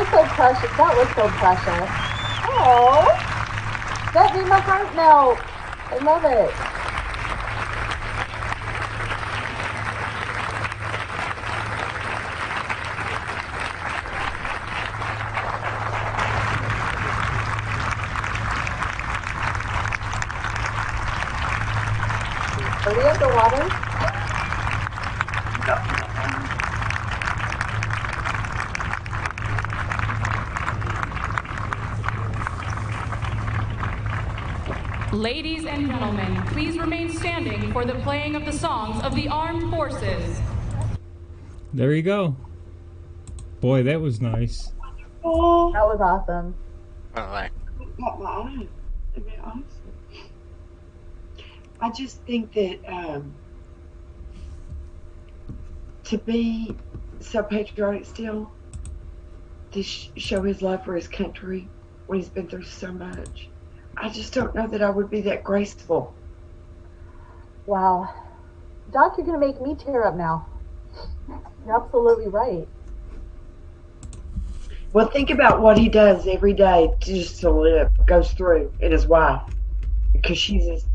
was so precious. That was so precious. Oh, that made my heart melt. I love it. Are we underwater? Ladies and gentlemen, please remain standing for the playing of the songs of the armed forces. There you go. Boy, that was nice. Oh, That was awesome. Like, got my eye. I mean, honestly. I just think that to be so patriotic still, to show his love for his country when he's been through so much, I just don't know that I would be that graceful. Wow. Doc, you're going to make me tear up now. You're absolutely right. Well, think about what he does every day just to live, goes through, and his wife, because she's his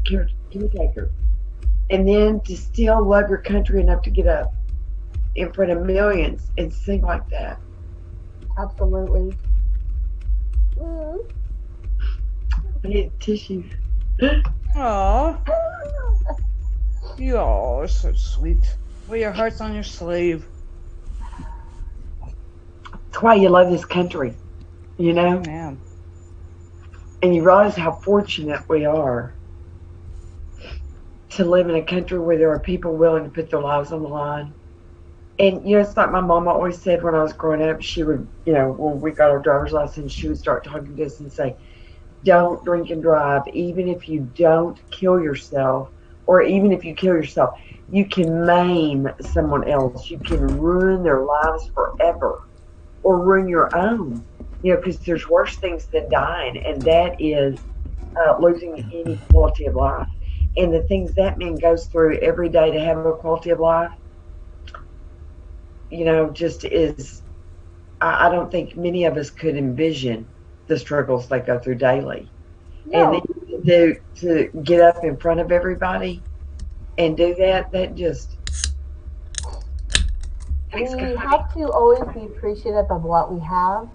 caretaker. And then to still love your country enough to get up in front of millions and sing like that. Absolutely. Mm. I need tissue. Aw. You're so sweet. Wear your heart's on your sleeve. That's why you love this country, you know? Man. And you realize how fortunate we are to live in a country where there are people willing to put their lives on the line. And, you know, it's like my mama always said when I was growing up, she would, you know, when we got our driver's license, she would start talking to us and say, don't drink and drive. Even if you don't kill yourself, or even if you kill yourself, you can maim someone else. You can ruin their lives forever or ruin your own, you know, because there's worse things than dying, and that is losing any quality of life. And the things that man goes through every day to have a quality of life, you know, just is, I don't think many of us could envision the struggles they go through daily. No. And then to get up in front of everybody and do that, that just We have to always be appreciative of what we have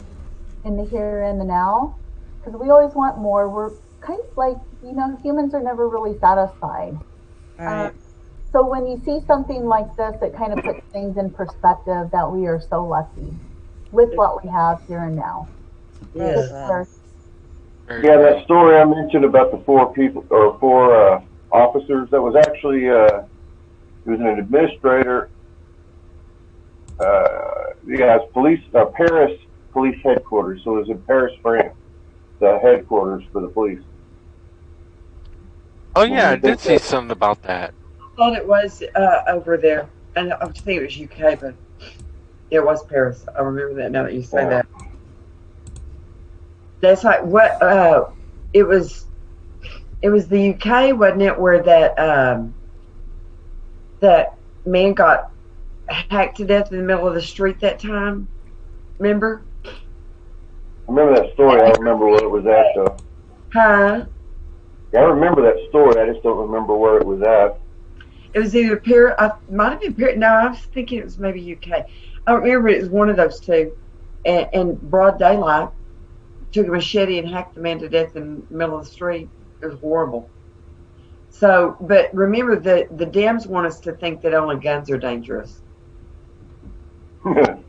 in the here and the now, because we always want more. We're kind of like, you know, humans are never really satisfied. Right. So when you see something like this, it kind of puts things in perspective that we are so lucky with what we have here and now. Yes. Yeah, that story I mentioned about the four officers, that was actually, it was an administrator. Paris police headquarters. So it was in Paris, France, the headquarters for the police. oh yeah, I did see something about that. I thought it was over there, and I think it was UK, but it was Paris. I remember that now that you say that. That's like what it was. It was the UK, wasn't it, where that that man got hacked to death in the middle of the street that time? Remember? I remember that story. I don't remember where it was at, though. Huh? Yeah, I remember that story. I just don't remember where it was at. It was either Paris. I might have been Paris. No, I was thinking it was maybe UK. I don't remember. It was one of those two. And broad daylight, took a machete and hacked the man to death in the middle of the street. It was horrible. So, but remember, the Dems want us to think that only guns are dangerous. That's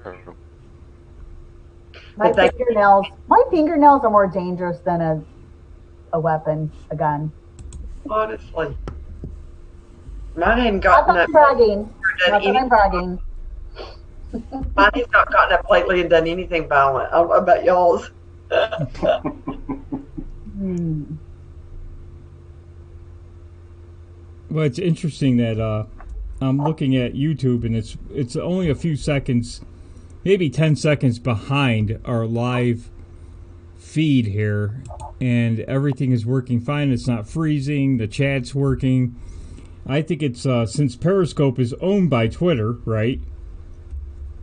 true. My fingernails are more dangerous than a weapon, a gun. Honestly. Mine hadn't gotten up. Bragging. Not that I'm bragging. Mine has not gotten up lately and done anything violent. I don't know about y'all's. Well, it's interesting that I'm looking at YouTube and it's only a few seconds, maybe 10 seconds behind our live feed here, and everything is working fine. It's not freezing. The chat's working. I think it's since Periscope is owned by Twitter, right?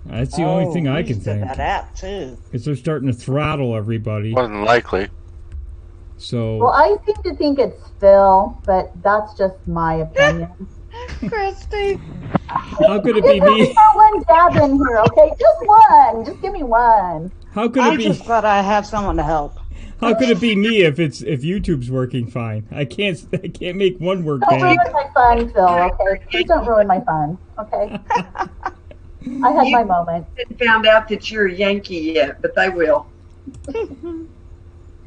That's the only thing I we can used to think. that app too. Is they're starting to throttle everybody. Wasn't likely. So Well, I seem to think it's Phil, but that's just my opinion. Christy. how could it be Just let me me? throw one dab in here, okay? Just one. Just give me one. How could it I'm be? just glad I have someone to help. How could it be me if YouTube's working fine? I can't make one work Don't ruin bad. my fun, Phil, okay? Please don't ruin my fun, okay? I had my moment. Haven't found out that you're a Yankee yet, but they will.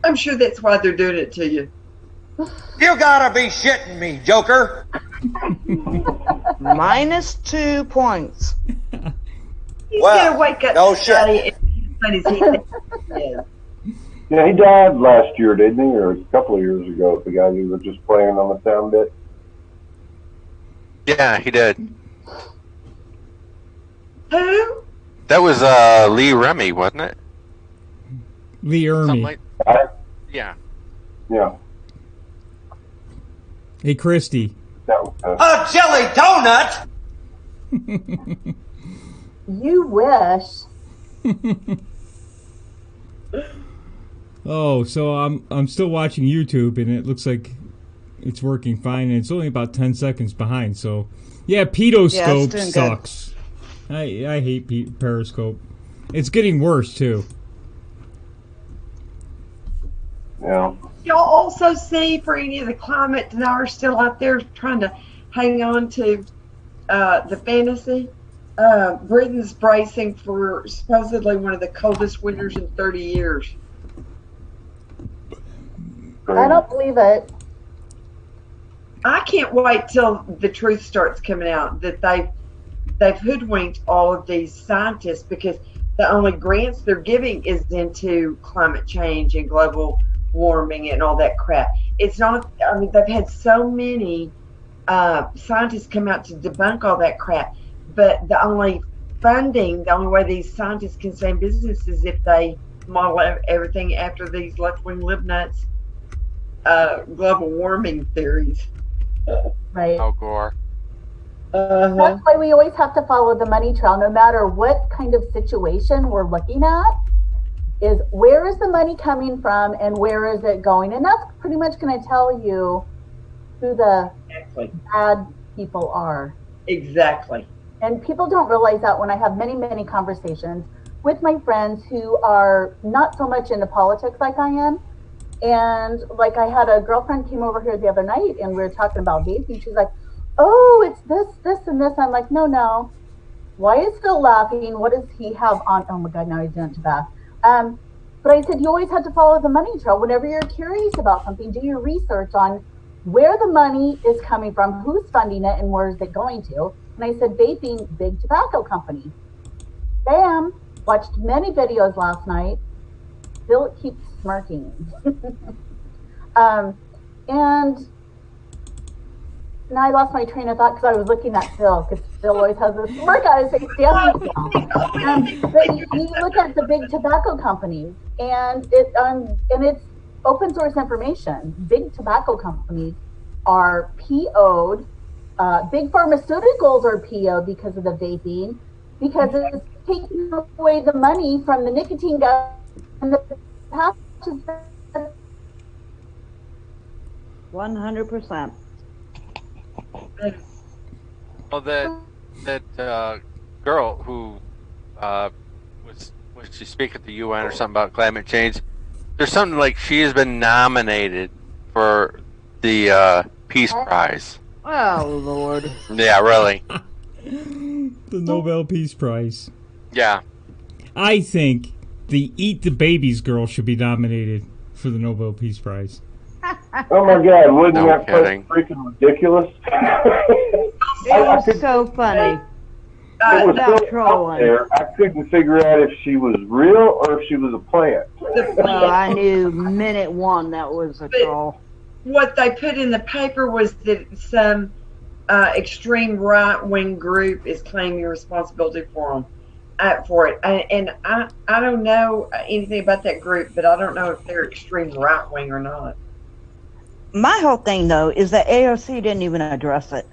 I'm sure that's why they're doing it to you. You gotta be shitting me, Joker. -2 points. He's Well, gonna wake up no shit. somebody and he thinks he is. Yeah, he died last year, didn't he? Or a couple of years ago, the guy who was just playing on the sound bit. Yeah, he did. Who? That was Lee Remy, wasn't it? Lee Something Ermey. like. Yeah. Yeah, Hey, Christy. that was A jelly donut? You wish. Oh, so I'm still watching YouTube, and it looks like it's working fine, and it's only about 10 seconds behind. So, yeah, Pedoscope doing good. sucks. I hate Periscope. It's getting worse too. yeah. Y'all also see for any of the climate deniers still out there trying to hang on to the fantasy. Britain's bracing for supposedly one of the coldest winters in 30 years. I don't believe it. I can't wait till the truth starts coming out that they've hoodwinked all of these scientists because the only grants they're giving is into climate change and global warming and all that crap. It's not, I mean, they've had so many scientists come out to debunk all that crap, but the only way these scientists can stay in business is if they model everything after these left-wing libnuts global warming theories. Right. Al Gore. That's why we always have to follow the money trail, no matter what kind of situation we're looking at, is where is the money coming from and where is it going? And that's pretty much going to tell you who the bad people are. Exactly. And people don't realize that when I have many, many conversations with my friends who are not so much into politics like I am. And like I had a girlfriend came over here the other night and we were talking about vaping. She's like, oh, it's this, and this. I'm like, no. Why is Phil laughing? What does he have on? Oh my God, now he's doing it to Beth. But I said, you always have to follow the money trail. Whenever you're curious about something, do your research on where the money is coming from, who's funding it, and where is it going to. And I said, vaping, big tobacco company. Bam. Watched many videos last night. Phil keeps smirking. And now I lost my train of thought because I was looking at Phil, because Phil always has this smirk on his face. But you look at the big tobacco companies, and it's open source information. Big tobacco companies are PO'd. Big pharmaceuticals are PO'd because of the vaping, because it's taking away the money from the nicotine gum and the patches. 100%. Well, that girl who was she speak at the UN or something about climate change? There's something like she has been nominated for the Peace Prize. Oh Lord. Yeah, really. The Nobel Peace Prize. Yeah. I think the Eat the Babies girl should be nominated for the Nobel Peace Prize. Oh my God, wouldn't No that kidding. freaking ridiculous? It was so funny. It was Without so out trolling. there, I couldn't figure out if she was real or if she was a plant. Well, I knew minute one that was a troll. What they put in the paper was that some extreme right-wing group is claiming responsibility for it. And I don't know anything about that group, but I don't know if they're extreme right-wing or not. My whole thing, though, is that AOC didn't even address it.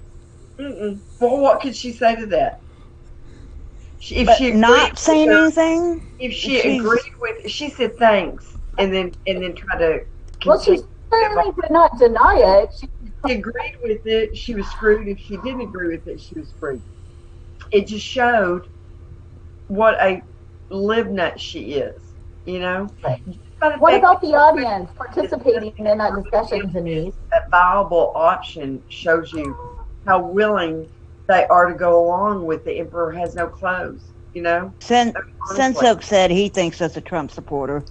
Well, what could she say to that? If But she agreed not with saying her- anything. if she She's- agreed with, she said thanks, and then try to Well, she continue. certainly did not deny it. She agreed with it, she was screwed. If she didn't agree with it, she was screwed. It just showed what a live nut she is, you know? Right. But What fact about that the audience participating in that discussion, Denise? a viable option shows you how willing they are to go along with the emperor has no clothes, you know? Honestly. Sensoke said he thinks that's a Trump supporter.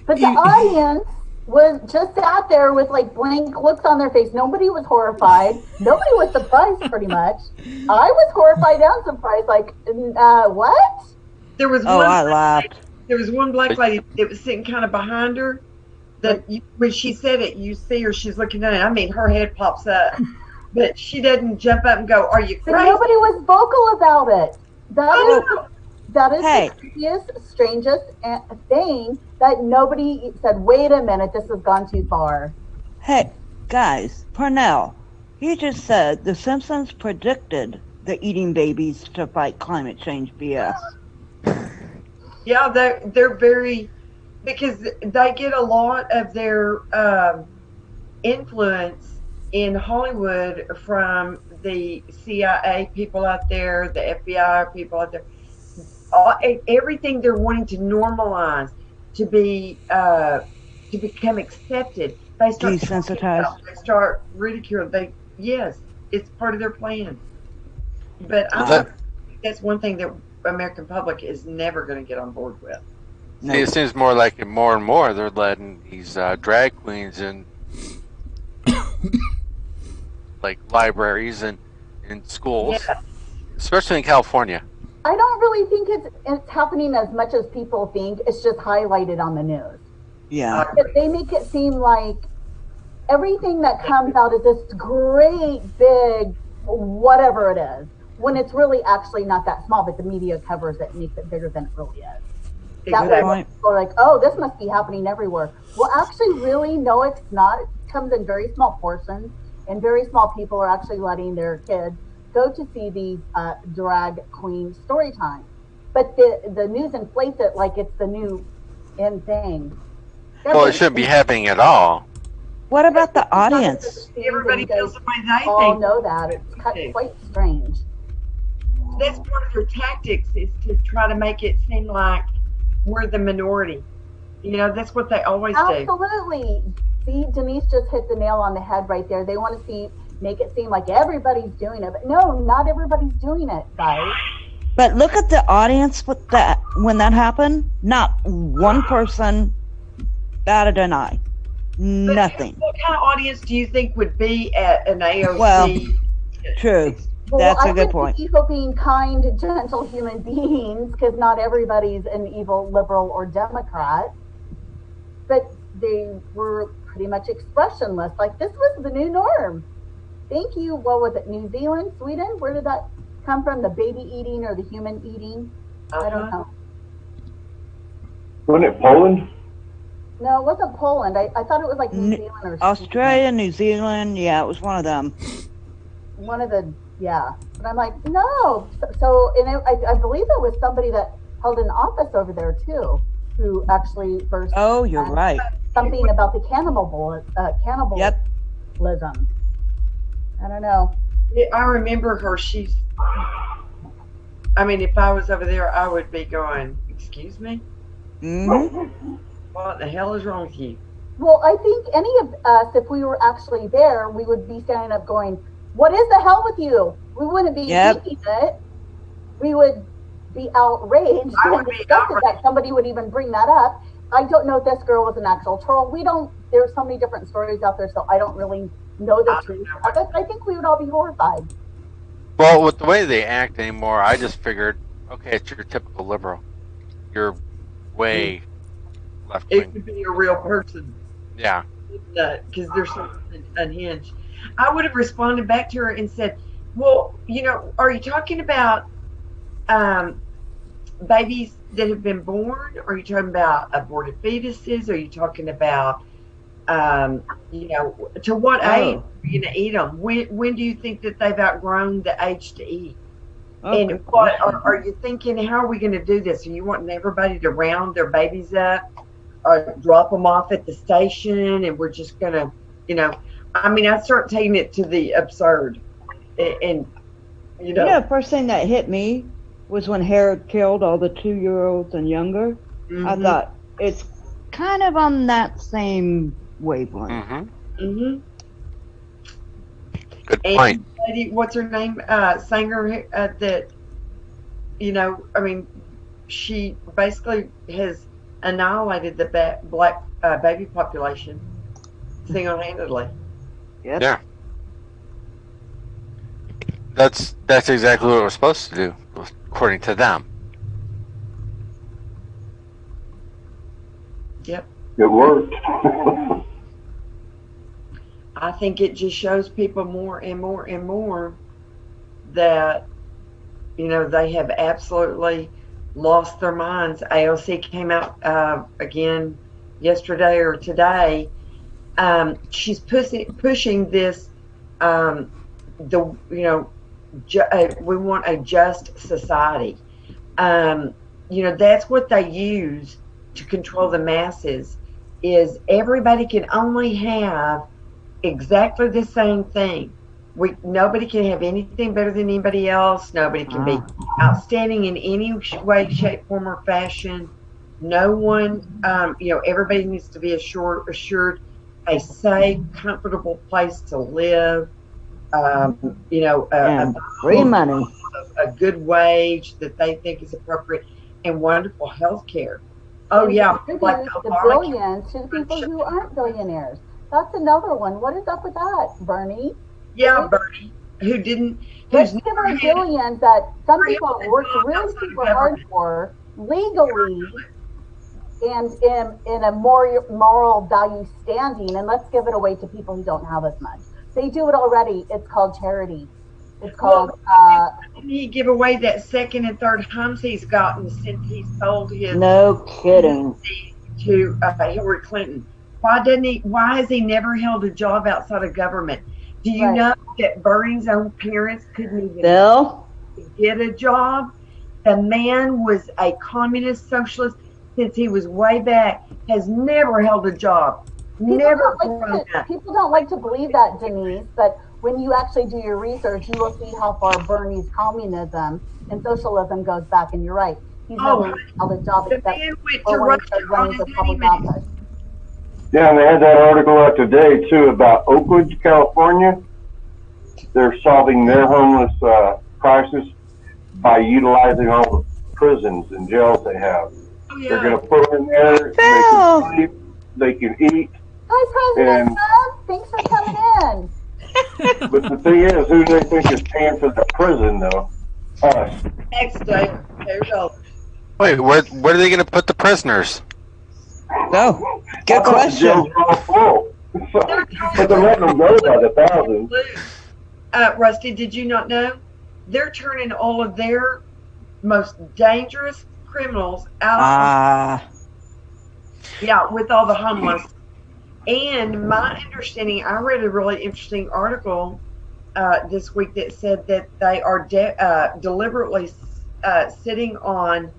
But the audience was just sat there with like blank looks on their face. Nobody was horrified. Nobody was surprised, pretty much. I was horrified and surprised. Like, what? There was Oh, one. I laughed. There was one black lady that was sitting kind of behind her. That when she said it, you see her. She's looking at it. I mean, her head pops up, but she doesn't jump up and go, "Are you But crazy?" nobody was vocal about it. That is Hey. the creepiest, strangest thing that nobody said, wait a minute, this has gone too far. Hey, guys, Parnell, you just said The Simpsons predicted the eating babies to fight climate change BS. Yeah, they're very, because they get a lot of their influence in Hollywood from the CIA people out there, the FBI people out there. Everything they're wanting to normalize, to become accepted, they start Desensitized. They start ridiculing. Yes, it's part of their plan. But that's one thing that American public is never going to get on board with. No. See, it seems more like it more and more they're letting these drag queens in like libraries and in schools, Yeah. especially in California. I don't really think it's happening as much as people think. It's just highlighted on the news. Yeah. They make it seem like everything that comes out is this great big whatever it is, when it's really actually not that small, but the media covers it and makes it bigger than it really is. That way point. people are like, oh, this must be happening everywhere. Well, actually, really, no, it's not. It comes in very small portions, and very small people are actually letting their kids go to see these drag queen story time. But the news inflates it like it's the new in thing. Well, it shouldn't be happening at all. What about the audience? Everybody feels the way they all think. know that. It's quite strange. That's part of their tactics, is to try to make it seem like we're the minority. You know, that's what they always do. Absolutely. See, Denise just hit the nail on the head right there. They want to make it seem like everybody's doing it, but no, not everybody's doing it, guys. But look at the audience with that when that happened. Not one person batted an eye. Nothing. What kind of audience do you think would be at an AOC? Well, true. That's a good I point. think people being kind, gentle human beings, because not everybody's an evil liberal or Democrat, but they were pretty much expressionless. Like, this was the new norm. Thank you. What was it? New Zealand, Sweden? Where did that come from? The baby eating or the human eating? I don't know. Wasn't it Poland? No, it wasn't Poland. I thought it was like New Zealand or Australia, New Zealand. Yeah, it was one of them. one of the, yeah. But I'm like, no. So, and I believe there was somebody that held an office over there too, who actually first. Oh, you're right. Something about the cannibalism. Yep. I don't know. I remember her. I mean, if I was over there, I would be going, excuse me? Mm-hmm. What the hell is wrong with you? Well, I think any of us, if we were actually there, we would be standing up going, what is the hell with you? We wouldn't be thinking it. We would be outraged and disgusted that somebody would even bring that up. I don't know if this girl was an actual troll. There's so many different stories out there, so I don't really know the truth. But I think we would all be horrified. Well, with the way they act anymore, I just figured, okay, it's your typical liberal. You're way left wing. It could be a real person. Yeah. Because they're so unhinged. I would have responded back to her and said, well, are you talking about babies that have been born? Are you talking about aborted fetuses? Are you talking about, to what age are you going to eat them? When do you think that they've outgrown the age to eat? Oh, And good what question. are you thinking? How are we going to do this? Are you wanting everybody to round their babies up or drop them off at the station and we're just going to, I mean, I start taking it to the absurd. And First thing that hit me was when Herod killed all the 2-year-olds and younger. I mhm, thought it's kind of on that same wavelength. Mm-hmm. mhm. Good And point. lady, what's her name? Singer that, I mean, she basically has annihilated the black baby population single-handedly. Yep. Yeah, that's exactly what we're supposed to do, according to them. Yep. It worked. I think it just shows people more and more and more that, they have absolutely lost their minds. AOC came out again yesterday or today. She's pushing this, we want a just society. That's what they use to control the masses, is everybody can only have exactly the same thing. Nobody can have anything better than anybody else. Nobody can be outstanding in any way, shape, form, or fashion. No one, everybody needs to be assured a safe, comfortable place to live. And free money. A good wage that they think is appropriate, and wonderful health care. Oh And yeah, like distribute the Obamacare. billions to the people who aren't billionaires. That's another one. What is up with that, Bernie? Yeah, Bernie, who didn't, Let's who's give never her had billions that some never people had a worked job really outside of super hard government. for legally and in a more moral value standing, and let's give it away to people who don't have as much. They do it already. It's called charity. It's called Didn't he give away that second and third homes he's gotten since he sold his No kidding. to Hillary Clinton? Why has he never held a job outside of government? Do you Right. know that Bernie's own parents couldn't even Bill? get a job? The man was a communist socialist since he was way back, has never held a job. Never grown up. people don't like to believe that, Denise, but when you actually do your research, you will see how far Bernie's communism and socialism goes back, and you're right. He's never held a job The except man went for to when he Russia started on running his for public honeymoon. office. Yeah, and they had that article out today too about Oakland, California. They're solving their homeless crisis by utilizing all the prisons and jails they have. They're going to put them in there. They can sleep. They can eat. Hi, President And Trump. Thanks for coming in. but the thing is, who do they think is paying for the prison though? Us. Taxpayer dollars. Wait, where are they going to put the prisoners? No. Good I thought the question. jails were all full. But they're letting them go by the thousands. Rusty, did you not know? They're turning all of their most dangerous criminals out. Yeah, with all the homeless. And my understanding, I read a really interesting article this week that said that they are deliberately sitting on,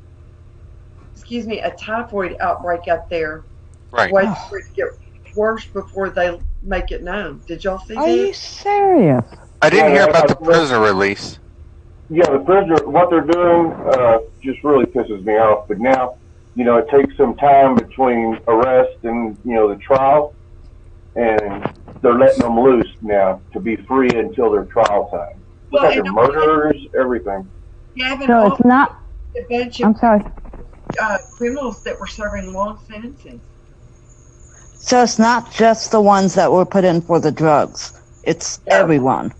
a typhoid outbreak out there. Right. Waiting for it to get worse before they make it known. Did y'all see that? Are you serious? I didn't hear about the prisoner release. Yeah, the prisoner, what they're doing just really pisses me off. But now, it takes some time between arrest and, the trial. And they're letting them loose now to be free until their trial time. Well, Like they're murderers, everything. So it's not. A bunch of I'm sorry. criminals that were serving long sentences. So it's not just the ones that were put in for the drugs. It's everyone.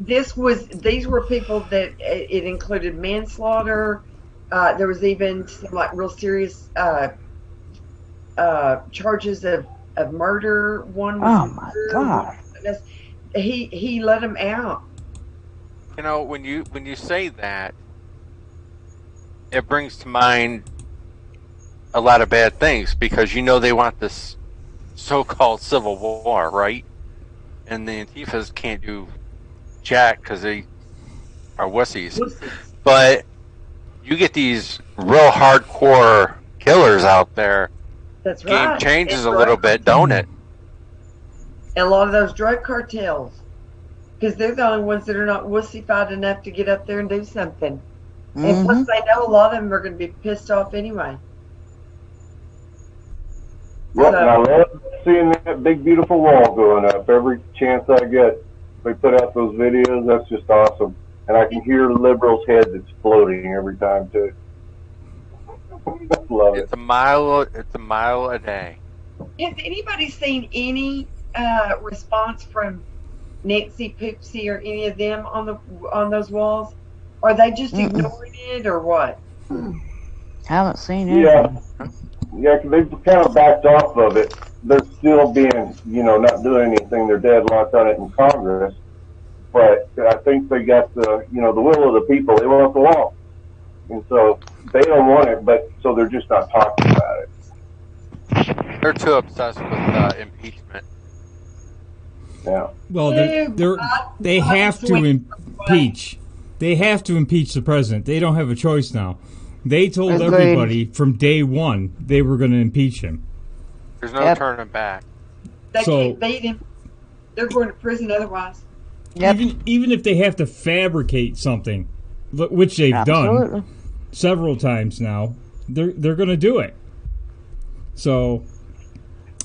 These were people that it included manslaughter. There was even some real serious charges of murder. One was my God. He let them out. When you say that, it brings to mind a lot of bad things because they want this so-called civil war, right? And the Antifas can't do jack because they are wussies. But you get these real hardcore killers out there. That's Game right. changes It's a little bit, don't it? And a lot of those drug cartels, because they're the only ones that are not wussified enough to get up there and do something. And plus, they know a lot of them are going to be pissed off anyway. Yep, and I love seeing that big, beautiful wall going up. Every chance I get, they put out those videos. That's just awesome. And I can hear the liberals' heads exploding every time, too. Love it. It's a mile a day. Has anybody seen any response from Nancy Poopsie or any of them on those walls? Are they just ignoring it or what? Haven't seen it. Yeah, they've kind of backed off of it. They're still being, not doing anything. They're deadlocked on it in Congress. But I think they got the will of the people. They want the wall. And so they don't want it, but so they're just not talking about it. They're too obsessed with impeachment. Yeah. Well, they have to impeach. They have to impeach the president. They don't have a choice now. They told everybody from day one they were going to impeach him. There's no turning back. They can't beat him. They're going to prison otherwise. Even if they have to fabricate something, which they've done several times now, they're going to do it. So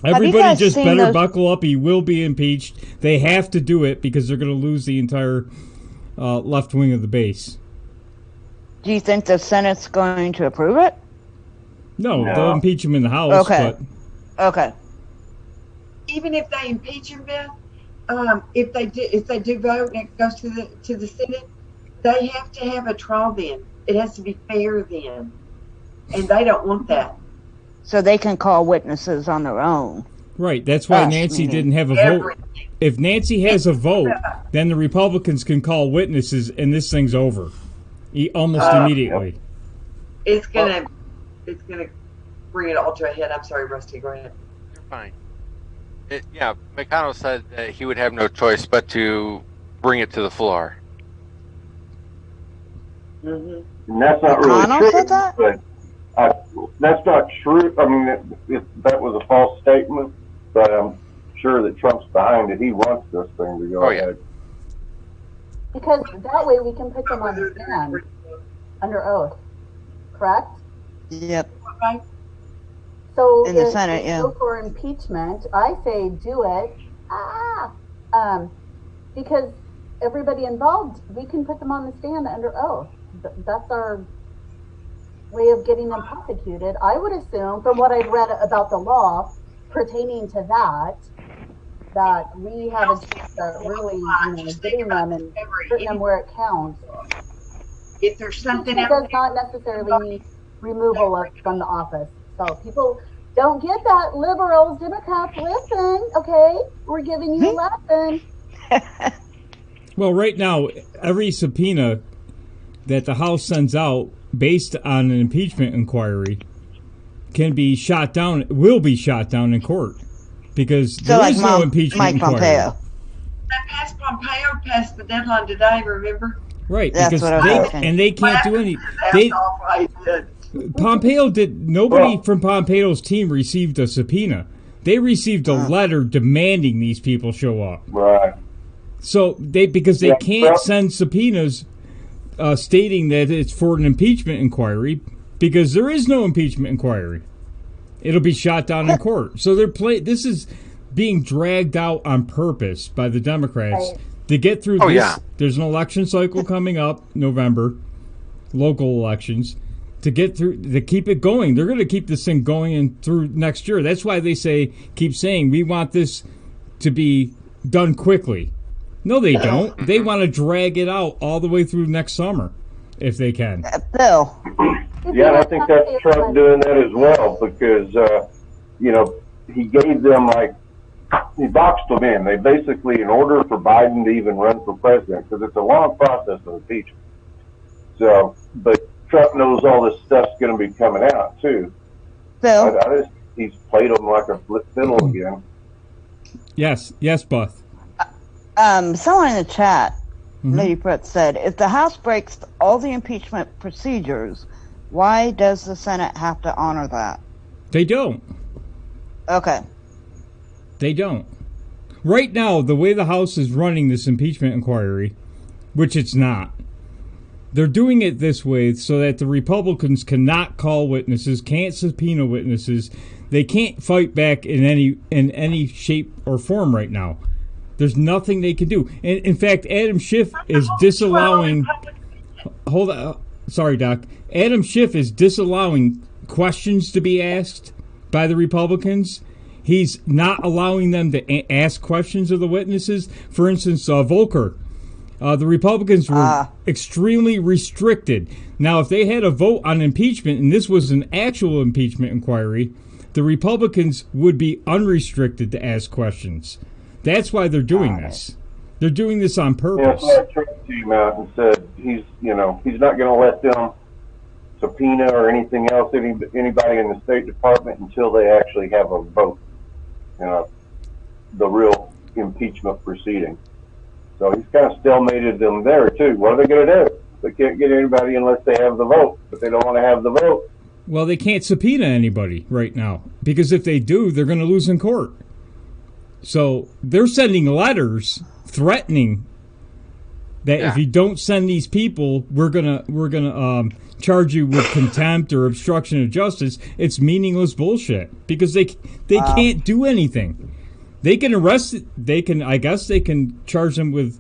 everybody just better buckle up. He will be impeached. They have to do it because they're going to lose the entire left wing of the base. Do you think the Senate's going to approve it? No, they'll impeach him in the House. Okay. But Even if they impeach him, Beth, if they do vote and it goes to the Senate, they have to have a trial then. It has to be fair then, and they don't want that. So they can call witnesses on their own. Right. That's why Nancy didn't have a vote. If Nancy has a vote, then the Republicans can call witnesses, and this thing's over, almost immediately. It's gonna bring it all to a head. I'm sorry, Rusty. Go ahead. You're fine. McConnell said that he would have no choice but to bring it to the floor. Mm-hmm. And that's not really true. Said that? But that's not true. I mean, that was a false statement, but I'm sure that Trump's behind it. He wants this thing to go ahead. Because that way we can put them on the stand under oath, correct? Yep. Right. So in the if Senate, we go for impeachment, I say do it. Because everybody involved, we can put them on the stand under oath. That's our way of getting them prosecuted. I would assume, from what I've read about the law pertaining to that we have a chance of really, getting them and putting them where it counts. If there's something it does not necessarily mean removal from the office. So people don't get that. Liberals, Democrats, listen, okay? We're giving you a lesson. Well, right now, every subpoena that the House sends out based on an impeachment inquiry can be shot down, will be shot down in court. Because there is no impeachment inquiry. Pompeo. That Pompeo passed the deadline today, remember? Right, because they can't do any. Nobody from Pompeo's team received a subpoena. They received a letter demanding these people show up. Right. So because they can't send subpoenas stating that it's for an impeachment inquiry, because there is no impeachment inquiry. It'll be shot down in court. So this is being dragged out on purpose by the Democrats to get through this. Yeah. There's an election cycle coming up, November, local elections. To get through, to keep it going. They're going to keep this thing going through next year. That's why they keep saying, we want this to be done quickly. No, they don't. They want to drag it out all the way through next summer, if they can. Bill. Yeah, and I think that's Trump doing that as well, because, he gave them, he boxed them in. They basically, in order for Biden to even run for president, because it's a long process of impeachment. So, but Trump knows all this stuff's going to be coming out, too. Bill? He's played them like a fiddle again. Yes, Buff. Someone in the chat Lady Fritz said, if the House breaks all the impeachment procedures, why does the Senate have to honor that? They don't. Okay. They don't. Right now, the way the House is running this impeachment inquiry, which it's not, they're doing it this way so that the Republicans cannot call witnesses, can't subpoena witnesses. They can't fight back in any shape or form right now. There's nothing they can do. And in fact, Adam Schiff is disallowing. Hold on. Sorry, Doc. Adam Schiff is disallowing questions to be asked by the Republicans. He's not allowing them to ask questions of the witnesses. For instance, Volker. The Republicans were extremely restricted. Now, if they had a vote on impeachment, and this was an actual impeachment inquiry, the Republicans would be unrestricted to ask questions. That's why they're doing this. They're doing this on purpose. Yeah, so Trump came out and said he's not going to let them subpoena or anything else, anybody in the State Department until they actually have a vote, the real impeachment proceeding. So he's kind of stalemated them there too. What are they going to do? They can't get anybody unless they have the vote, but they don't want to have the vote. Well, they can't subpoena anybody right now because if they do, they're going to lose in court. So they're sending letters threatening that if you don't send these people, we're gonna charge you with contempt or obstruction of justice. It's meaningless bullshit because they can't do anything. They can arrest. I guess they can charge them with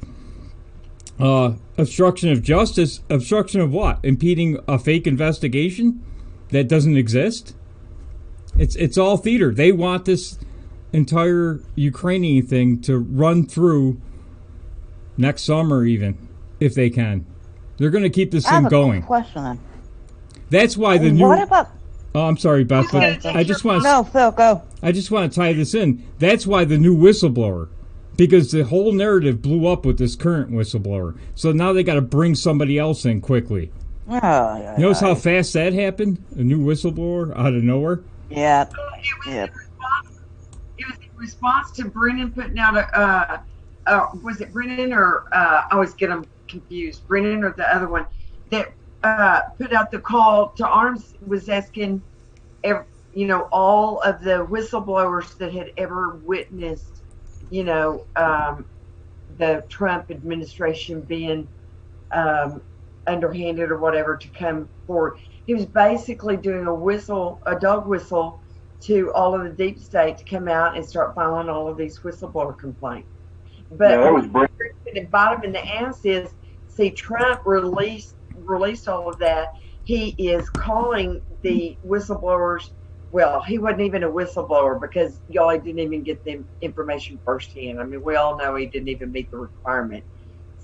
obstruction of justice. Obstruction of what? Impeding a fake investigation that doesn't exist. It's all theater. They want this entire Ukrainian thing to run through next summer, even if they can. They're going to keep this thing going. Question then. That's why the new. What about? Oh, I'm sorry, Beth. But I just want. No, Phil, go. I just want to tie this in. That's why the new whistleblower, because the whole narrative blew up with this current whistleblower. So now they got to bring somebody else in quickly. Oh, Notice how fast that happened? A new whistleblower out of nowhere. Yeah. It was in response to Brennan putting out was it Brennan or I always get them confused. Brennan or the other one that put out the call to arms, was asking, all of the whistleblowers that had ever witnessed, the Trump administration being underhanded or whatever to come forward. He was basically doing a dog whistle to all of the deep state to come out and start filing all of these whistleblower complaints. But the bottom in the ass is, see, Trump released all of that. He is calling the whistleblowers. Well, he wasn't even a whistleblower because y'all didn't even get the information firsthand. I mean, we all know he didn't even meet the requirement.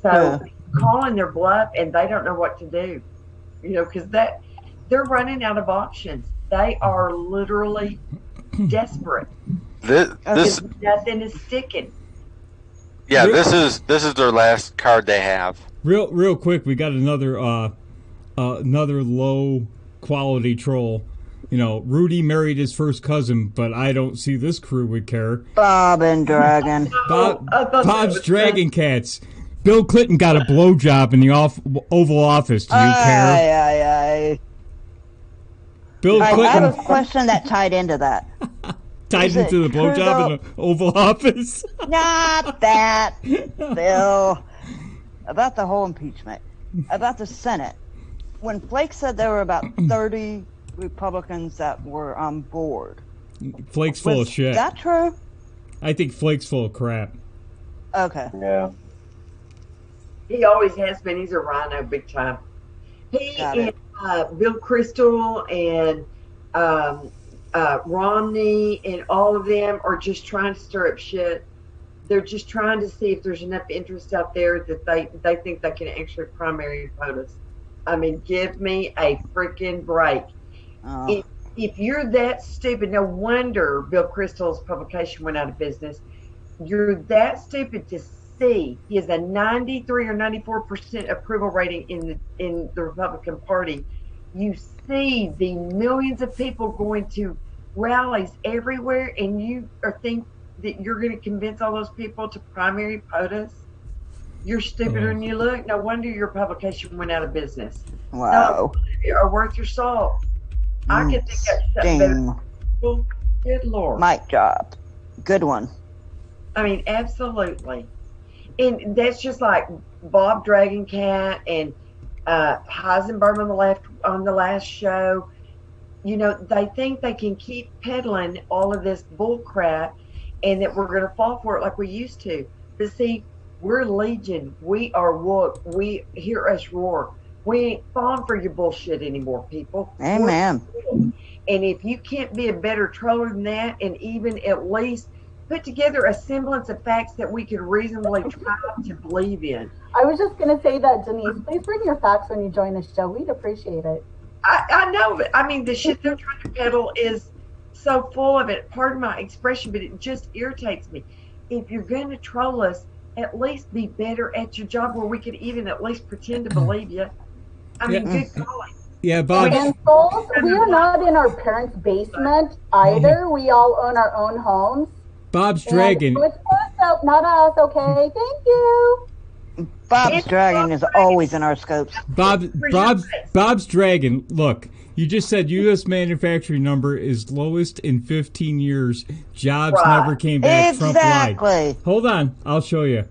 So calling their bluff, and they don't know what to do, because they're running out of options. They are literally desperate. This nothing is sticking. Yeah, this is their last card they have. Real quick, we got another low quality troll. Rudy married his first cousin, but I don't see this crew would care. Bob and Dragon. Bob's Dragon Cats. Bill Clinton got a blowjob in the Oval Office. Do you care? Bill Clinton. I have a question that tied into that. Tied into the blowjob in the Oval Office? Not that, Bill. About the whole impeachment. About the Senate. When Flake said there were about 30 Republicans that were on board. Flake's full of shit. Is that true? I think Flake's full of crap. Okay. Yeah. He always has been. He's a rhino big time. He and Bill Kristol and Romney and all of them are just trying to stir up shit. They're just trying to see if there's enough interest out there that they think they can actually primary POTUS. I mean, give me a freaking break. Oh. If you're that stupid, no wonder Bill Kristol's publication went out of business. You're that stupid to see he has a 93 or 94% approval rating in the Republican Party. You see the millions of people going to rallies everywhere, and you think that you're going to convince all those people to primary POTUS? You're stupider than you look. No wonder your publication went out of business. Wow. No, you are worth your salt. I can think of something better. Sting. Well, good Lord. Mic drop. Good one. I mean, absolutely. And that's just like Bob Dragoncat and Heisenberg on the last show. You know, they think they can keep peddling all of this bull crap and that we're going to fall for it like we used to. But see, we're legion. We are woke. We hear us roar. We ain't falling for your bullshit anymore, people. Amen. And if you can't be a better troller than that and even at least put together a semblance of facts that we could reasonably try to believe in. I was just going to say that, Denise, please bring your facts when you join the show. We'd appreciate it. I know, but I mean, the shit they're trying to peddle is so full of it. Pardon my expression, but it just irritates me. If you're going to troll us, at least be better at your job where we could even at least pretend to believe you. I mean, good golly. Yeah, Bob. And folks, we are not in our parents' basement either. We all own our own homes. Bob's Dragon. So it's us, not us, okay? Thank you. Bob's Dragon is always in our scopes. Bob's Dragon. Look, you just said U.S. manufacturing number is lowest in 15 years. Jobs never came back. Exactly. Trump lied. Hold on, I'll show you.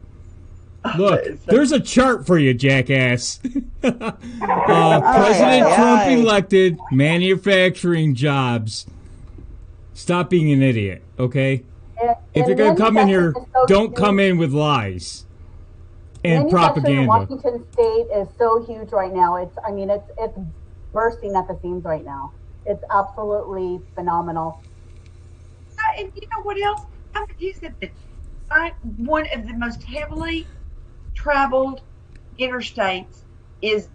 Look, there's a chart for you, jackass. President Trump elected, manufacturing jobs. Stop being an idiot, okay? If you're going to come in here, don't come in with lies and propaganda. Washington State is so huge right now. It's bursting at the seams right now. It's absolutely phenomenal. And you know what else? I'm going to use it. One of the most heavily traveled interstates is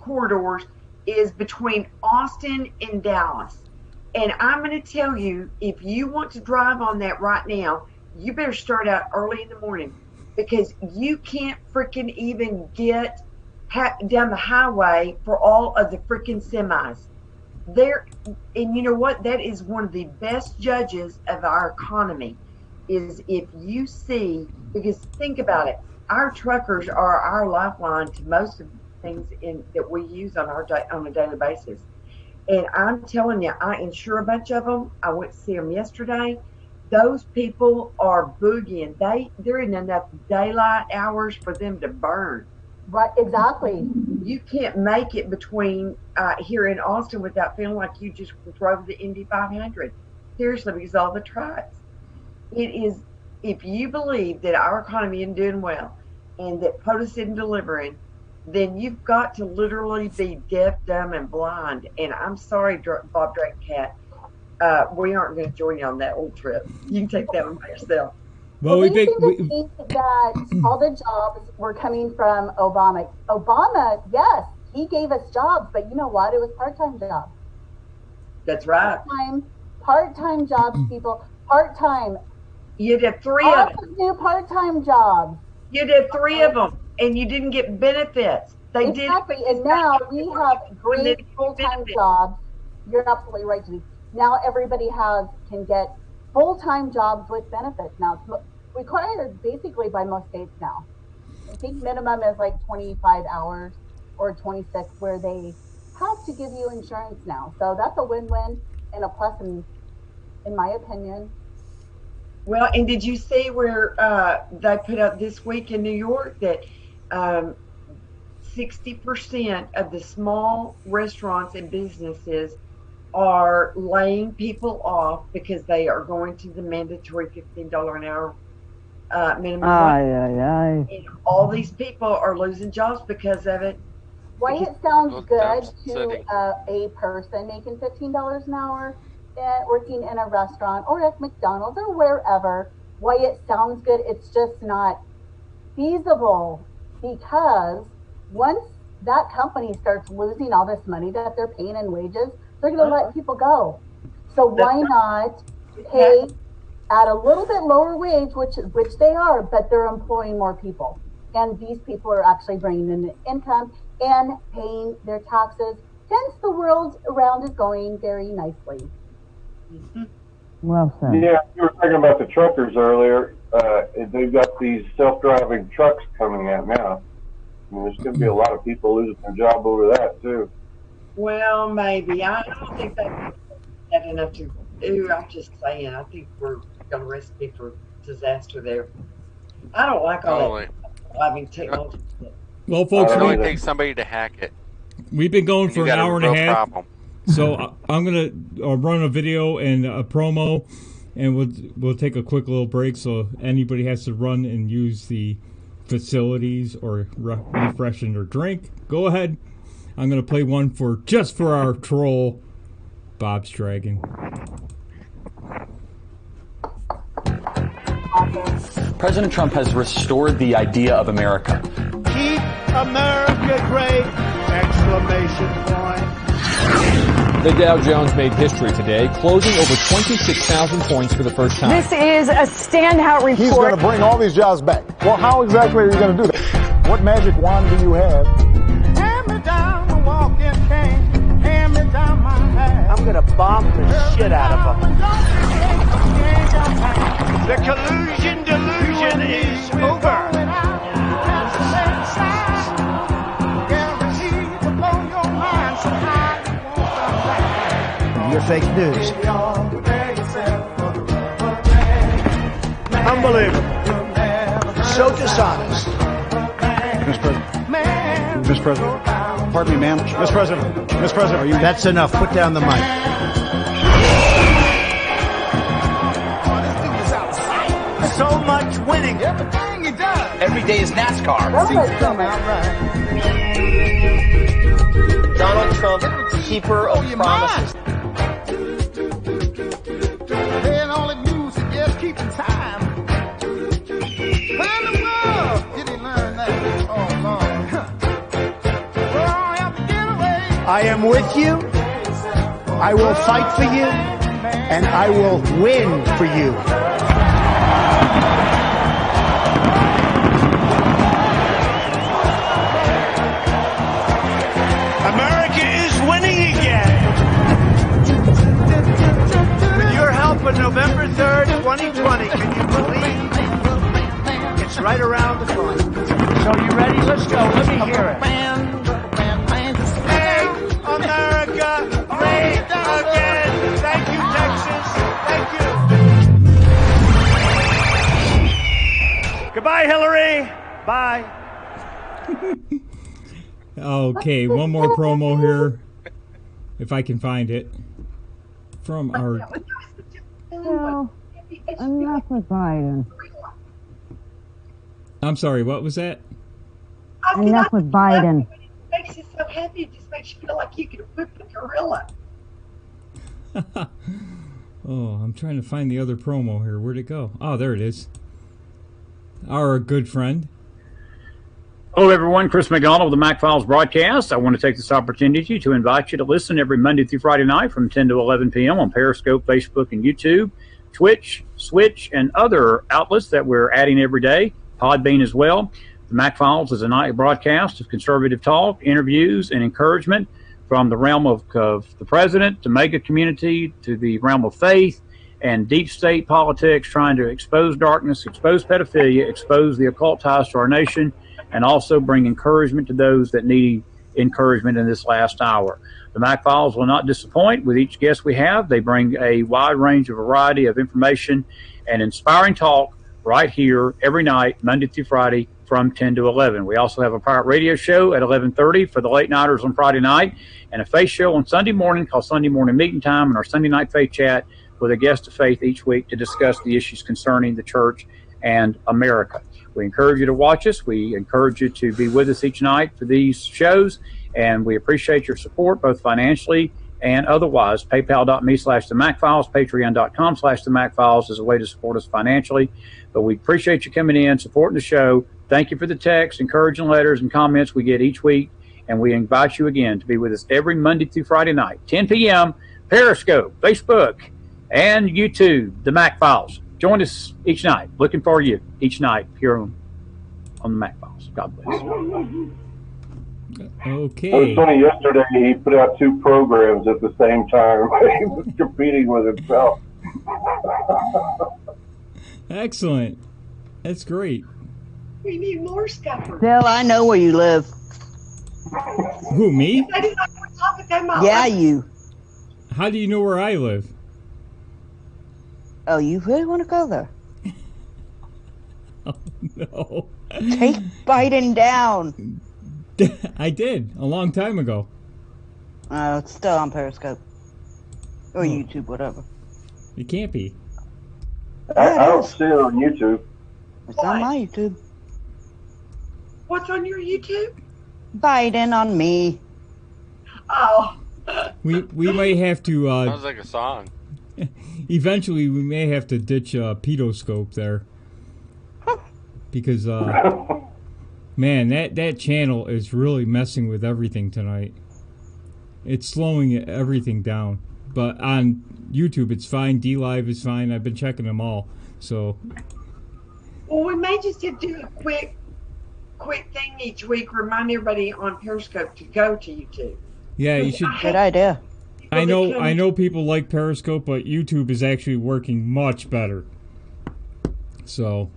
corridors is between Austin and Dallas. And I'm going to tell you, if you want to drive on that right now, you better start out early in the morning because you can't freaking even get down the highway for all of the freaking semis. And you know what? That is one of the best judges of our economy is if you see, because think about it, our truckers are our lifeline to most of the things that we use on a daily basis. And I'm telling you, I insure a bunch of them. I went to see them yesterday. Those people are boogieing. There isn't enough daylight hours for them to burn. Right, exactly. You can't make it between here in Austin without feeling like you just drove the Indy 500. Seriously, because all the trucks. It is, if you believe that our economy isn't doing well and that POTUS isn't delivering, then you've got to literally be deaf, dumb, and blind. And I'm sorry, Bob Dragoncat, we aren't going to join you on that old trip. You can take that one by yourself. Well, we think that all the jobs were coming from Obama. Obama, yes, he gave us jobs, but you know what? It was part-time jobs. That's right. Part-time jobs, people. Part-time. You did 3 of them. New part-time jobs. You did 3 of them. And you didn't get benefits. Exactly. And now we have great full-time jobs. You're absolutely right, Denise. Now everybody can get full-time jobs with benefits. Now it's required basically by most states now. I think minimum is like 25 hours or 26 where they have to give you insurance now. So that's a win-win and a plus in my opinion. Well, and did you see where they put up this week in New York that 60% of the small restaurants and businesses are laying people off because they are going to the mandatory $15 an hour minimum wage. And all these people are losing jobs because of it. Why it sounds good to a person making $15 an hour working in a restaurant or at McDonald's or wherever, why it sounds good, it's just not feasible. Because once that company starts losing all this money that they're paying in wages, they're going to let people go. So why not pay at a little bit lower wage, which they are, but they're employing more people. And these people are actually bringing in the income and paying their taxes. Hence, the world around is going very nicely. Well said. Yeah, you were talking about the truckers earlier. they've got these self-driving trucks coming out now. I mean, there's going to be a lot of people losing their job over that too. Well, maybe. I don't think that's enough to do. I'm just saying. I think we're going to recipe for disaster there. I don't like all that driving technology. Well, folks, it only takes somebody to hack it. We've been going for an hour and a half. Problem. So I'm going to run a video and a promo, and we'll take a quick little break so anybody has to run and use the facilities or refreshing their drink. Go ahead. I'm going to play one for our troll, Bob's Dragon. President Trump has restored the idea of America. Keep America great! Exclamation point. The Dow Jones made history today, closing over 26,000 points for the first time. This is a standout report. He's going to bring all these jobs back. Well, how exactly are you going to do that? What magic wand do you have? Hand me down the walking cane. Hand me down my hat. I'm going to bomb the shit out of them. The collusion delusion is over. Your fake news. Unbelievable. So dishonest. Mr. President. Mr. President. Pardon me, ma'am. Mr. President. Mr. President, are you... That's enough. Put down the mic. So much winning. Everything he does. Every day is NASCAR. Seems to come out right. Donald Trump, keeper of promises. Paying all it news to just keeping time. How in the world did he learn that? Oh, Lord. Well, I have to get away. I am with you. I will fight for you. And I will win for you. America is winning again. With your help on November 3rd, 2020, can you believe? It's right around the corner. So you ready? Let's go. Let me hear it. Make America great again. Thank you, Texas. Thank you. Goodbye, Hillary. Bye. Okay, one more promo here, if I can find it, from our... Well, enough with Biden. I'm sorry, what was that? Enough with Biden. It makes you so happy. It just makes you feel like you could whip a gorilla. Oh, I'm trying to find the other promo here. Where'd it go? Oh, there it is. Our good friend. Hello, everyone. Chris McDonald with the Mac Files broadcast. I want to take this opportunity to invite you to listen every Monday through Friday night from 10 to 11 p.m. on Periscope, Facebook, and YouTube, Twitch, Switch, and other outlets that we're adding every day, Podbean as well. The Mac Files is a nightly broadcast of conservative talk, interviews, and encouragement from the realm of the president to mega community to the realm of faith and deep state politics, trying to expose darkness, expose pedophilia, expose the occult ties to our nation, and also bring encouragement to those that need encouragement in this last hour. The Mac Files will not disappoint with each guest we have. They bring a wide range of variety of information and inspiring talk right here every night, Monday through Friday, from 10 to 11. We also have a pirate radio show at 11:30 for the late nighters on Friday night, and a faith show on Sunday morning called Sunday Morning Meeting Time, and our Sunday Night Faith Chat with a guest of faith each week to discuss the issues concerning the church and America. We encourage you to watch us. We encourage you to be with us each night for these shows, and we appreciate your support, both financially and otherwise. PayPal.me/TheMacFiles, Patreon.com/TheMacFiles is a way to support us financially. But we appreciate you coming in, supporting the show. Thank you for the texts, encouraging letters, and comments we get each week, and we invite you again to be with us every Monday through Friday night, 10 p.m., Periscope, Facebook, and YouTube, The Mac Files. Join us each night. Looking for you each night here on the Mac Files. God bless. Okay. It was funny yesterday. He put out two programs at the same time. He was competing with himself. Excellent. That's great. We need more scuppers. Hell, I know where you live. Who, me? If they do not put topic, they might Yeah, like- you. How do you know where I live? Oh, you really want to go there? Oh, no. Take Biden down. I did a long time ago. It's still on Periscope. Or YouTube, whatever. It can't be. I don't see it on YouTube. It's on my YouTube. What's on your YouTube? Biden on me. Oh. We may have to. Sounds like a song. Eventually, we may have to ditch pedoscope there, because man, that channel is really messing with everything tonight. It's slowing everything down. But on YouTube, it's fine. DLive is fine. I've been checking them all. So. Well, we may just have to do a quick thing each week. Remind everybody on Periscope to go to YouTube. Yeah, you should. Good idea. I know people like Periscope, but YouTube is actually working much better. So,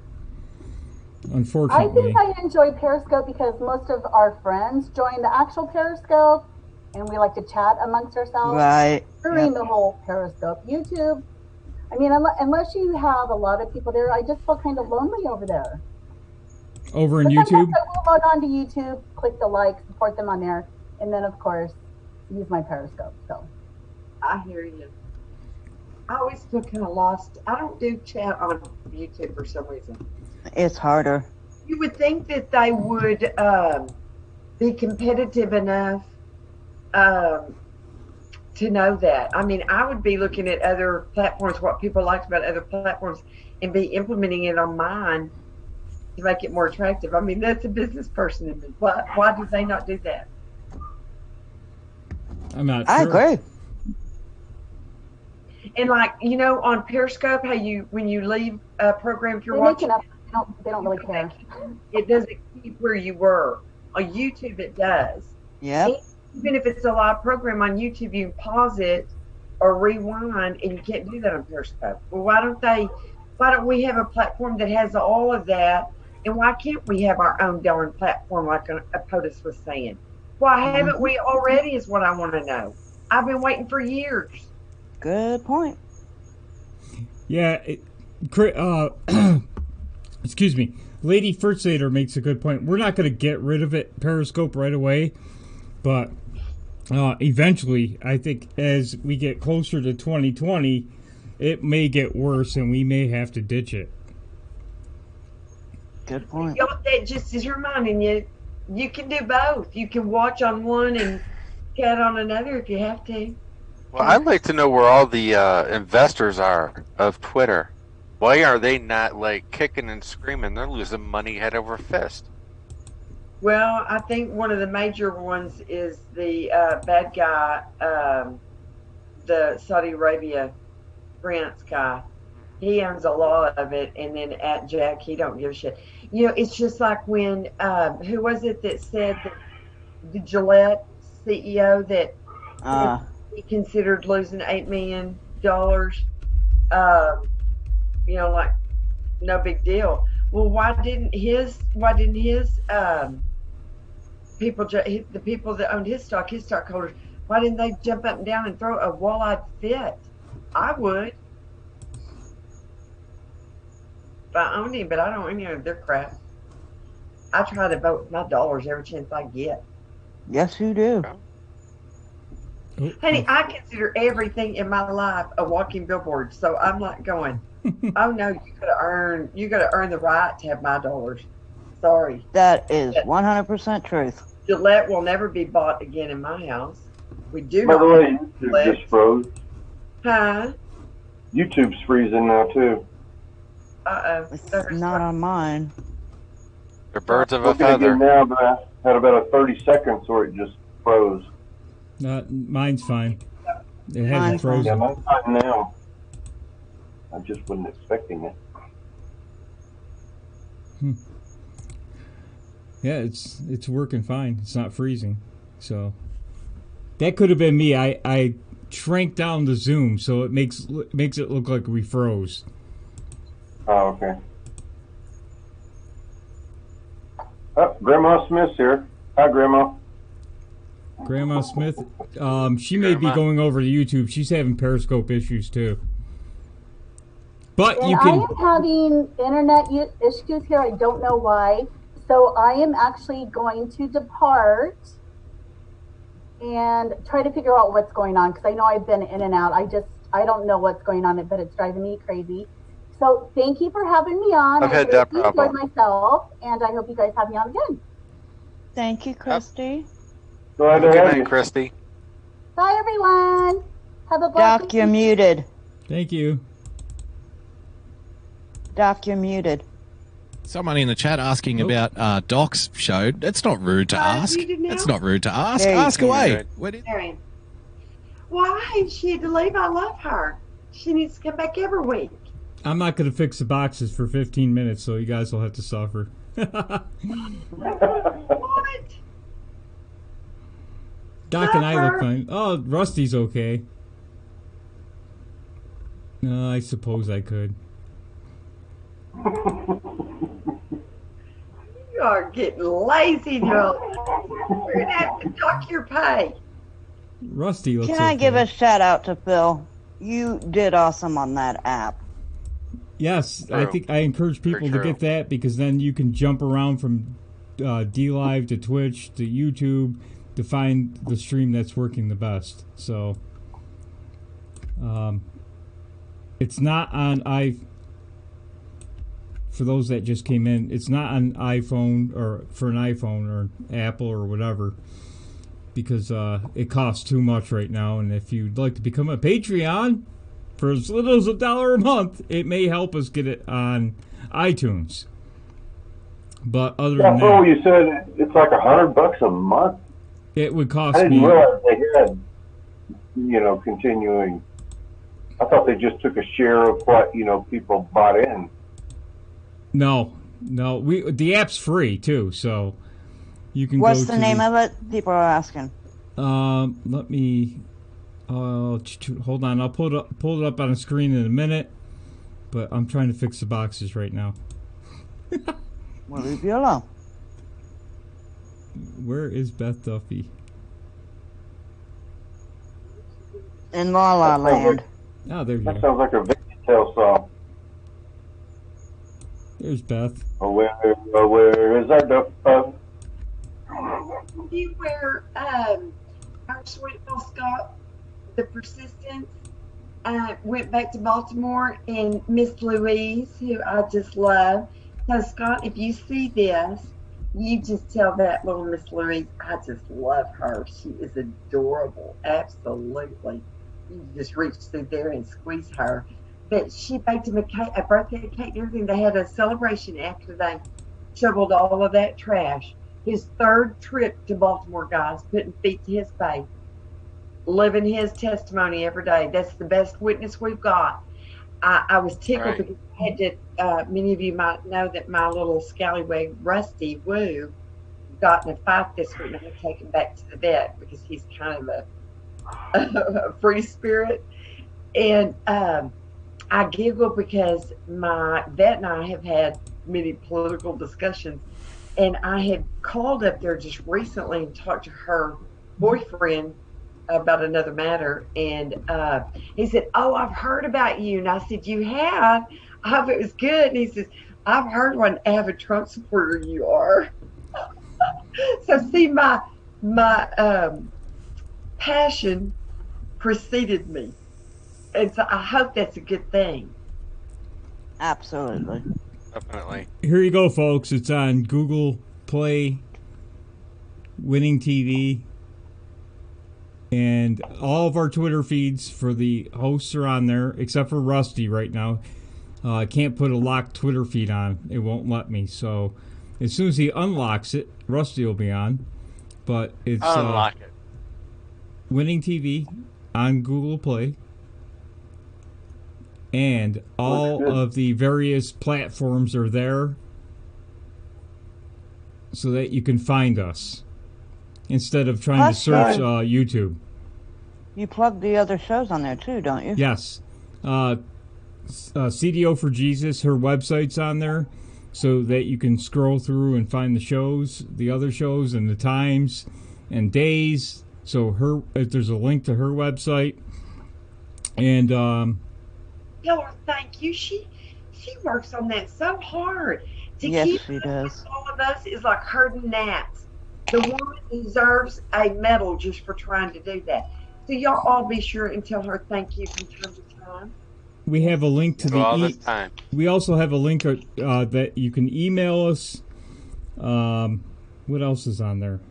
I unfortunately. think I enjoy Periscope because most of our friends join the actual Periscope, and we like to chat amongst ourselves Right. during the whole Periscope. YouTube, I mean, unless you have a lot of people there, I just feel kind of lonely over there. Over in But YouTube? sometimes I will log on to YouTube, click the like, support them on there, and then, of course, use my Periscope. So I hear you. I always feel kind of lost. I don't do chat on YouTube for some reason. It's harder. You would think that they would be competitive enough to know that. I mean, I would be looking at other platforms, what people liked about other platforms, and be implementing it on mine to make it more attractive. I mean, that's a business person in me. Why do they not do that? I'm not sure. I agree. And like, you know, on Periscope, how when you leave a program, if you're they watching, make it up. They don't really care. it doesn't keep where you were. On YouTube, it does. Yep. Even if it's a live program on YouTube, you can pause it or rewind, and you can't do that on Periscope. Well, why don't we have a platform that has all of that, and why can't we have our own darn platform like a POTUS was saying? Why haven't we already is what I want to know. I've been waiting for years. Good point. Yeah, excuse me. Lady Firstater makes a good point. We're not going to get rid of it, Periscope, right away, but eventually, I think as we get closer to 2020, it may get worse, and we may have to ditch it. Good point. That just is reminding you, you can do both. You can watch on one and chat on another if you have to. Well, I'd like to know where all the investors are of Twitter. Why are they not like kicking and screaming? They're losing money head over fist. Well, I think one of the major ones is the bad guy, the Saudi Arabia prince guy. He owns a lot of it, and then at Jack, he don't give a shit. You know, it's just like when who was it that said that the Gillette CEO that he considered losing $8 million? You know, like no big deal. Well, why didn't his people, the people that owned his stockholders, why didn't they jump up and down and throw a wall-eyed fit? I would. If I owned him, but I don't own any of their crap. I try to vote with my dollars every chance I get. Yes, you do. Honey, I consider everything in my life a walking billboard, so I'm not going, oh no, you gotta earn the right to have my dollars. Sorry. That is 100% truth. Gillette will never be bought again in my house. We do By not. the way, YouTube just froze. Huh? YouTube's freezing now too. It's not on mine. They're birds of a Looking again feather. now, but I had about a 30 seconds where it just froze. Mine's fine. It hasn't Mine's frozen. Yeah, mine's fine now. I just wasn't expecting it. Yeah, it's working fine. It's not freezing. So that could have been me. I shrank down the zoom so it makes it look like we froze. Oh, okay. Grandma Smith's here. Hi, Grandma. Grandma Smith. She may be going over to YouTube. She's having Periscope issues too. But And you can. I am having internet issues here. I don't know why. So I am actually going to depart and try to figure out what's going on, because I know I've been in and out. I don't know what's going on, but it's driving me crazy. So thank you for having me on. I've had that problem. I enjoyed myself, and I hope you guys have me on again. Thank you, Christy. Glad to Good have night, you. Christy. Bye, everyone. Have a Doc, blessed you're muted. Thank you. Doc, you're muted. Someone in the chat asking about Doc's show. That's not rude to ask. That's not rude to ask. There you Ask go. away. Mary. Why? She had to leave. I love her. She needs to come back every week. I'm not going to fix the boxes for 15 minutes, so you guys will have to suffer. What? Doc and I look fine. Oh, Rusty's okay. No, I suppose I could. You are getting lazy, Joe. We're going to have to dock your pay. Rusty looks Can I okay. give a shout out to Phil? You did awesome on that app. Yes, True. I think I encourage people to true. get that, because then you can jump around from D-Live to Twitch to YouTube to find the stream that's working the best. So, it's not on for those that just came in, it's not on iPhone or for an iPhone or Apple or whatever, because it costs too much right now. And if you'd like to become a Patreon for as little as $1 a month, it may help us get it on iTunes. But other than Phil, that, you said it's like $100 a month. it would cost I didn't me. realize they had, continuing. I thought they just took a share of what people bought in. No, the app's free too, so you can. What's go the to name of it? People are asking. Let me. Hold on. I'll pull it up on the screen in a minute. But I'm trying to fix the boxes right now. We'll leave you alone. Where is Beth Duffy? In La La Land. Oh, there you That go. sounds like a Veggie Tale song. There's Beth. Oh, where is our duck? You where our sweet little Scott, the Persistence, went back to Baltimore, and Miss Louise, who I just love. So Scott, if you see this, you just tell that little Miss Louise, I just love her. She is adorable. Absolutely. You just reach through there and squeeze her. But she baked him a birthday cake and everything. They had a celebration after they shoveled all of that trash. His third trip to Baltimore, guys, putting feet to his face, living his testimony every day. That's the best witness we've got. I was tickled because I had to, many of you might know that my little scallywag Rusty Woo got in a fight this week, and I had to take him back to the vet because he's kind of a free spirit. And I giggle because my vet and I have had many political discussions, and I had called up there just recently and talked to her boyfriend about another matter, and he said, "Oh, I've heard about you." And I said, "You have? I hope it was good." And he says, "I've heard what an avid Trump supporter you are." So see, my passion preceded me, and so I hope that's a good thing. Absolutely. Definitely. Here you go, folks. It's on Google Play, Winning TV, and all of our Twitter feeds for the hosts are on there, except for Rusty right now. I can't put a locked Twitter feed on. It won't let me. So as soon as he unlocks it, Rusty will be on. But it's Unlock it. Winning TV on Google Play. And all of the various platforms are there so that you can find us instead of trying to search YouTube. You plug the other shows on there too, don't you? Yes. CDO for Jesus, her website's on there. so that you can scroll through and find the shows, the other shows, and the times and days. So there's a link to her website. And tell her thank you. She works on that so hard. To Yes, keep she does. all of us is like herding gnats. The woman deserves a medal just for trying to do that. So y'all all be sure and tell her thank you from time to time. we have a link to all the this time. we also have a link that you can email us. What else is on there?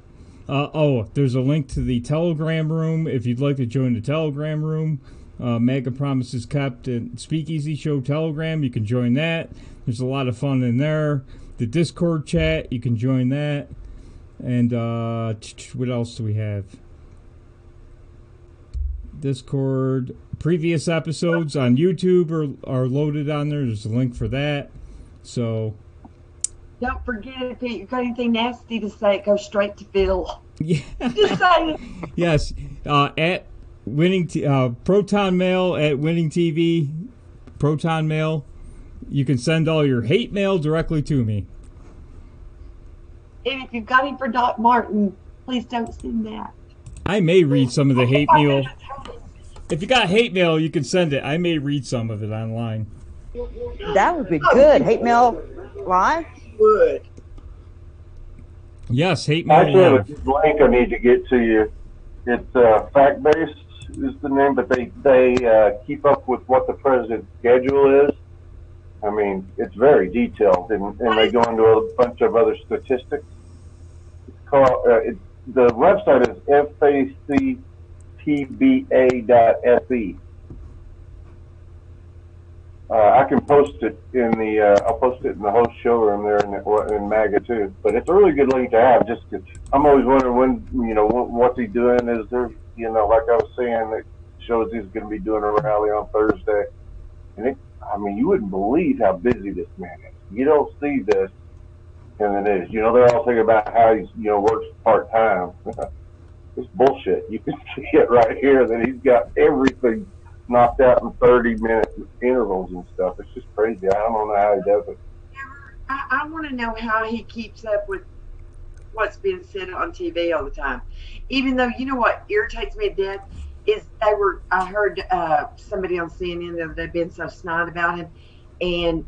There's a link to the Telegram room if you'd like to join the Telegram room. Mega Promises Kept and Speakeasy Show Telegram. You can join that. There's a lot of fun in there. The Discord chat, you can join that. And what else do we have? Discord. Previous episodes on YouTube are loaded on there. There's a link for that. So don't forget, if you've got anything nasty to say, go straight to Phil. Yeah. Just say it. Yes. At Winning Proton Mail at Winning TV. Proton Mail. You can send all your hate mail directly to me. And if you've got him for Doc Martin, please don't send that. I may read some of the hate mail. If you got hate mail, you can send it. I may read some of it online. That would be good. Hate mail live? Would. Yes, hate I mail actually have live. a link I need to get to you. It's Fact Based is the name, but they keep up with what the president's schedule is. I mean, it's very detailed, and they go into a bunch of other statistics. It's called the website is factba.se. I can post it in the I'll post it in the host showroom there in MAGA too. But it's a really good link to have. Just 'cause I'm always wondering when what's he doing? Is there like I was saying, it shows he's going to be doing a rally on Thursday, and you wouldn't believe how busy this man is. You don't see this in the news. They're all thinking about how he's works part time. It's bullshit. You can see it right here that he's got everything knocked out in 30-minute intervals and stuff. It's just crazy. I don't know how he does it. I want to know how he keeps up with what's being said on TV all the time. Even though, what irritates me to death is I heard somebody on CNN the other day being so snide about him and,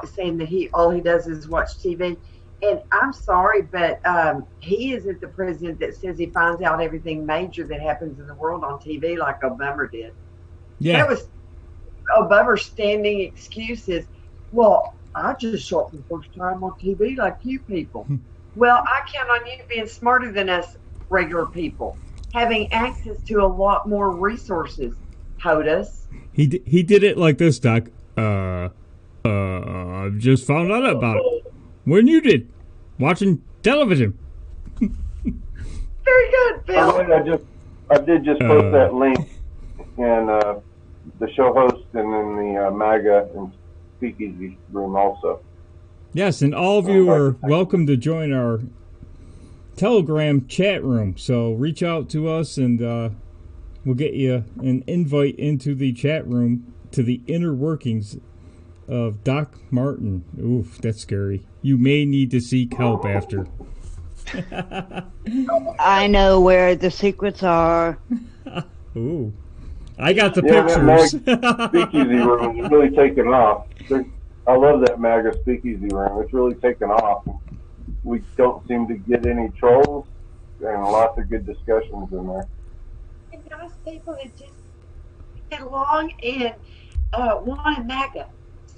saying that all he does is watch TV. And I'm sorry, but he isn't the president that says he finds out everything major that happens in the world on TV like Obama did. Yeah. That was Obama's standing excuses. Well, I just saw it for the first time on TV like you people. Well, I count on you being smarter than us regular people, having access to a lot more resources. POTUS. He did it like this, Doc. Just found out about it. When you did, watching television. Very good, Bill. I did just post that link in the show host and in the MAGA and Speakeasy room also. Yes, and all of you are welcome to join our Telegram chat room. So reach out to us and we'll get you an invite into the chat room to the inner workings of Doc Martin. Oof, that's scary. You may need to seek help after. I know where the secrets are. Ooh. I got the pictures. pictures. Speakeasy room is really taking off. I love that MAGA Speakeasy room. It's really taken off. We don't seem to get any trolls and lots of good discussions in there. And nice people that just get along and want a MAGA.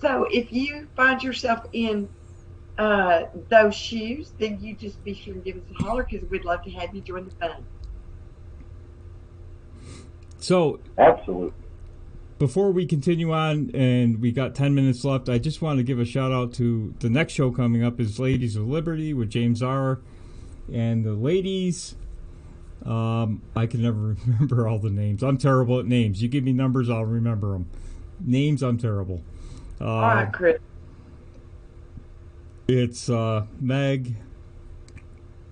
So if you find yourself in those shoes, then you just be sure to give us a holler because we'd love to have you join the fun. So, absolutely. Before we continue on, and we got 10 minutes left, I just want to give a shout out to the next show coming up is Ladies of Liberty with James R. And the ladies, I can never remember all the names. I'm terrible at names. You give me numbers, I'll remember them. Names, I'm terrible. All right, Chris. It's Meg,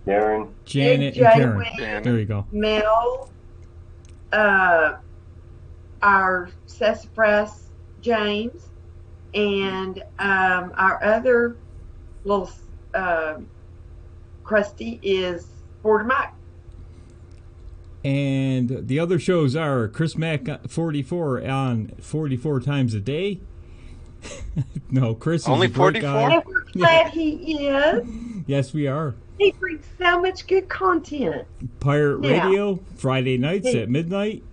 Darren, Janet, and Karen. There you go. Mel, our sassafras James, and our other little Krusty is Border Mike. And the other shows are Chris Mack 44 on 44 times a day. No, Chris is Only a great 44? guy. And we're glad he is. Yes, we are. He brings so much good content. Pirate Yeah. Radio, Friday nights Hey. at midnight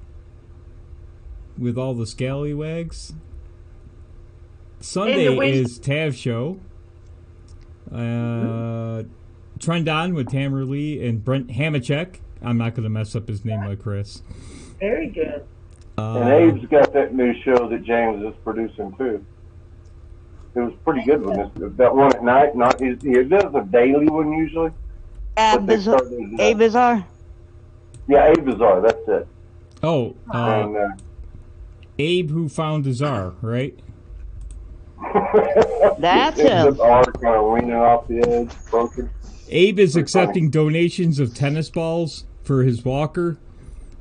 with all the scallywags. Sunday is Tav Show. Trend On with Tamara Lee and Brent Hamachek. I'm not going to mess up his name like Chris. Very good. And Abe's got that new show that James is producing too. It was pretty good with this. That one at night. Not he does a daily one usually. Abe Bizarre. Yeah, Abe Bizarre. That's it. Oh, And, Abe who found the czar, right? That's it's him. just R kind of leaning off the edge, broken. Abe is accepting donations of tennis balls for his walker.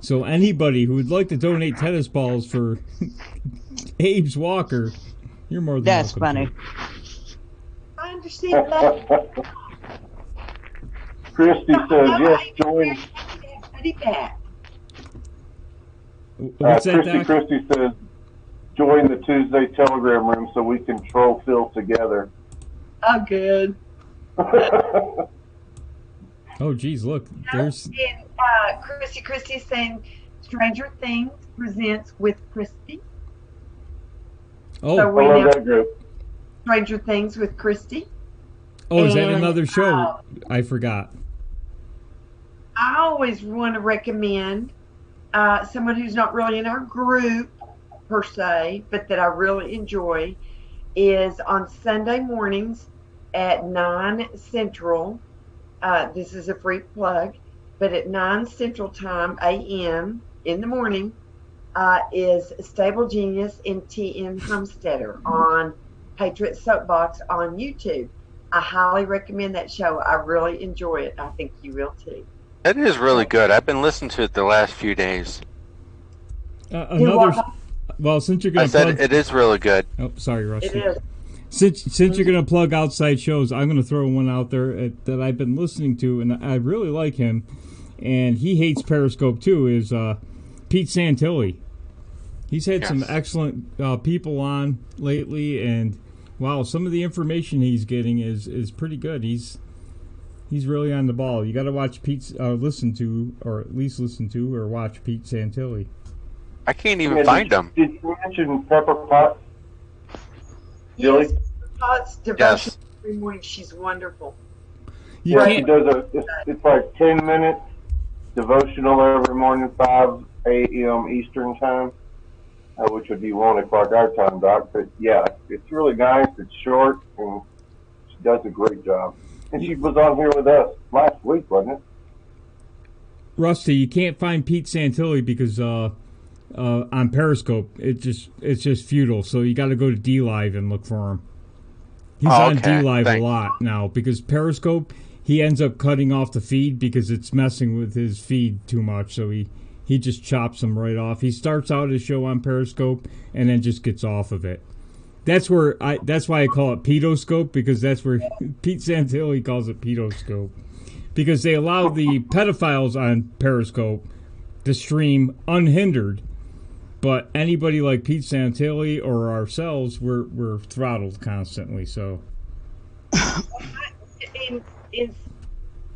So anybody who would like to donate tennis balls for Abe's walker, you're more than That's welcome. funny. I understand that. Christy says yes. Join. Buddy back. What's that, Doc? Christy says join the Tuesday Telegram room so we can troll Phil together. Oh, good. Oh, geez, look. There's... And Christy is saying Stranger Things presents with Christy. Oh, So we I love know that group. Stranger Things with Christy. Oh, is that And, another show? I forgot. I always want to recommend someone who's not really in our group per se, but that I really enjoy, is on Sunday mornings at 9 Central. This is a free plug, but at 9 Central Time, a.m. in the morning, is Stable Genius and T.N. Homesteader on Patriot Soapbox on YouTube. I highly recommend that show. I really enjoy it. I think you will too. It is really good. I've been listening to it the last few days. Well, since you're I going to said plug... it is really good. Oh, sorry, Rusty. It is. Since you're going to plug outside shows, I'm going to throw one out there that I've been listening to, and I really like him, and he hates Periscope too, is Pete Santilli. He's had some excellent people on lately, and wow, some of the information he's getting is pretty good. He's really on the ball. You got to watch Pete's, listen to, or at least listen to, or watch Pete Santilli. I can't even find them. Did you mention Pepper Potts? Yes, Potts devotion every morning. She's wonderful. You Yeah, can't- she does it's like 10-minute devotional every morning, 5 a.m. Eastern time, which would be 1 o'clock our time, Doc. But yeah, it's really nice. It's short, and she does a great job. And she was on here with us last week, wasn't it? Rusty, you can't find Pete Santilli because on Periscope it's just futile. So you got to go to DLive and look for him. He's on DLive a lot now because Periscope he ends up cutting off the feed because it's messing with his feed too much. So he just chops them right off. He starts out his show on Periscope and then just gets off of it. That's why I call it Pedoscope, because that's where Pete Santilli calls it Pedoscope. Because they allow the pedophiles on Periscope to stream unhindered, but anybody like Pete Santilli or ourselves, we're throttled constantly. So,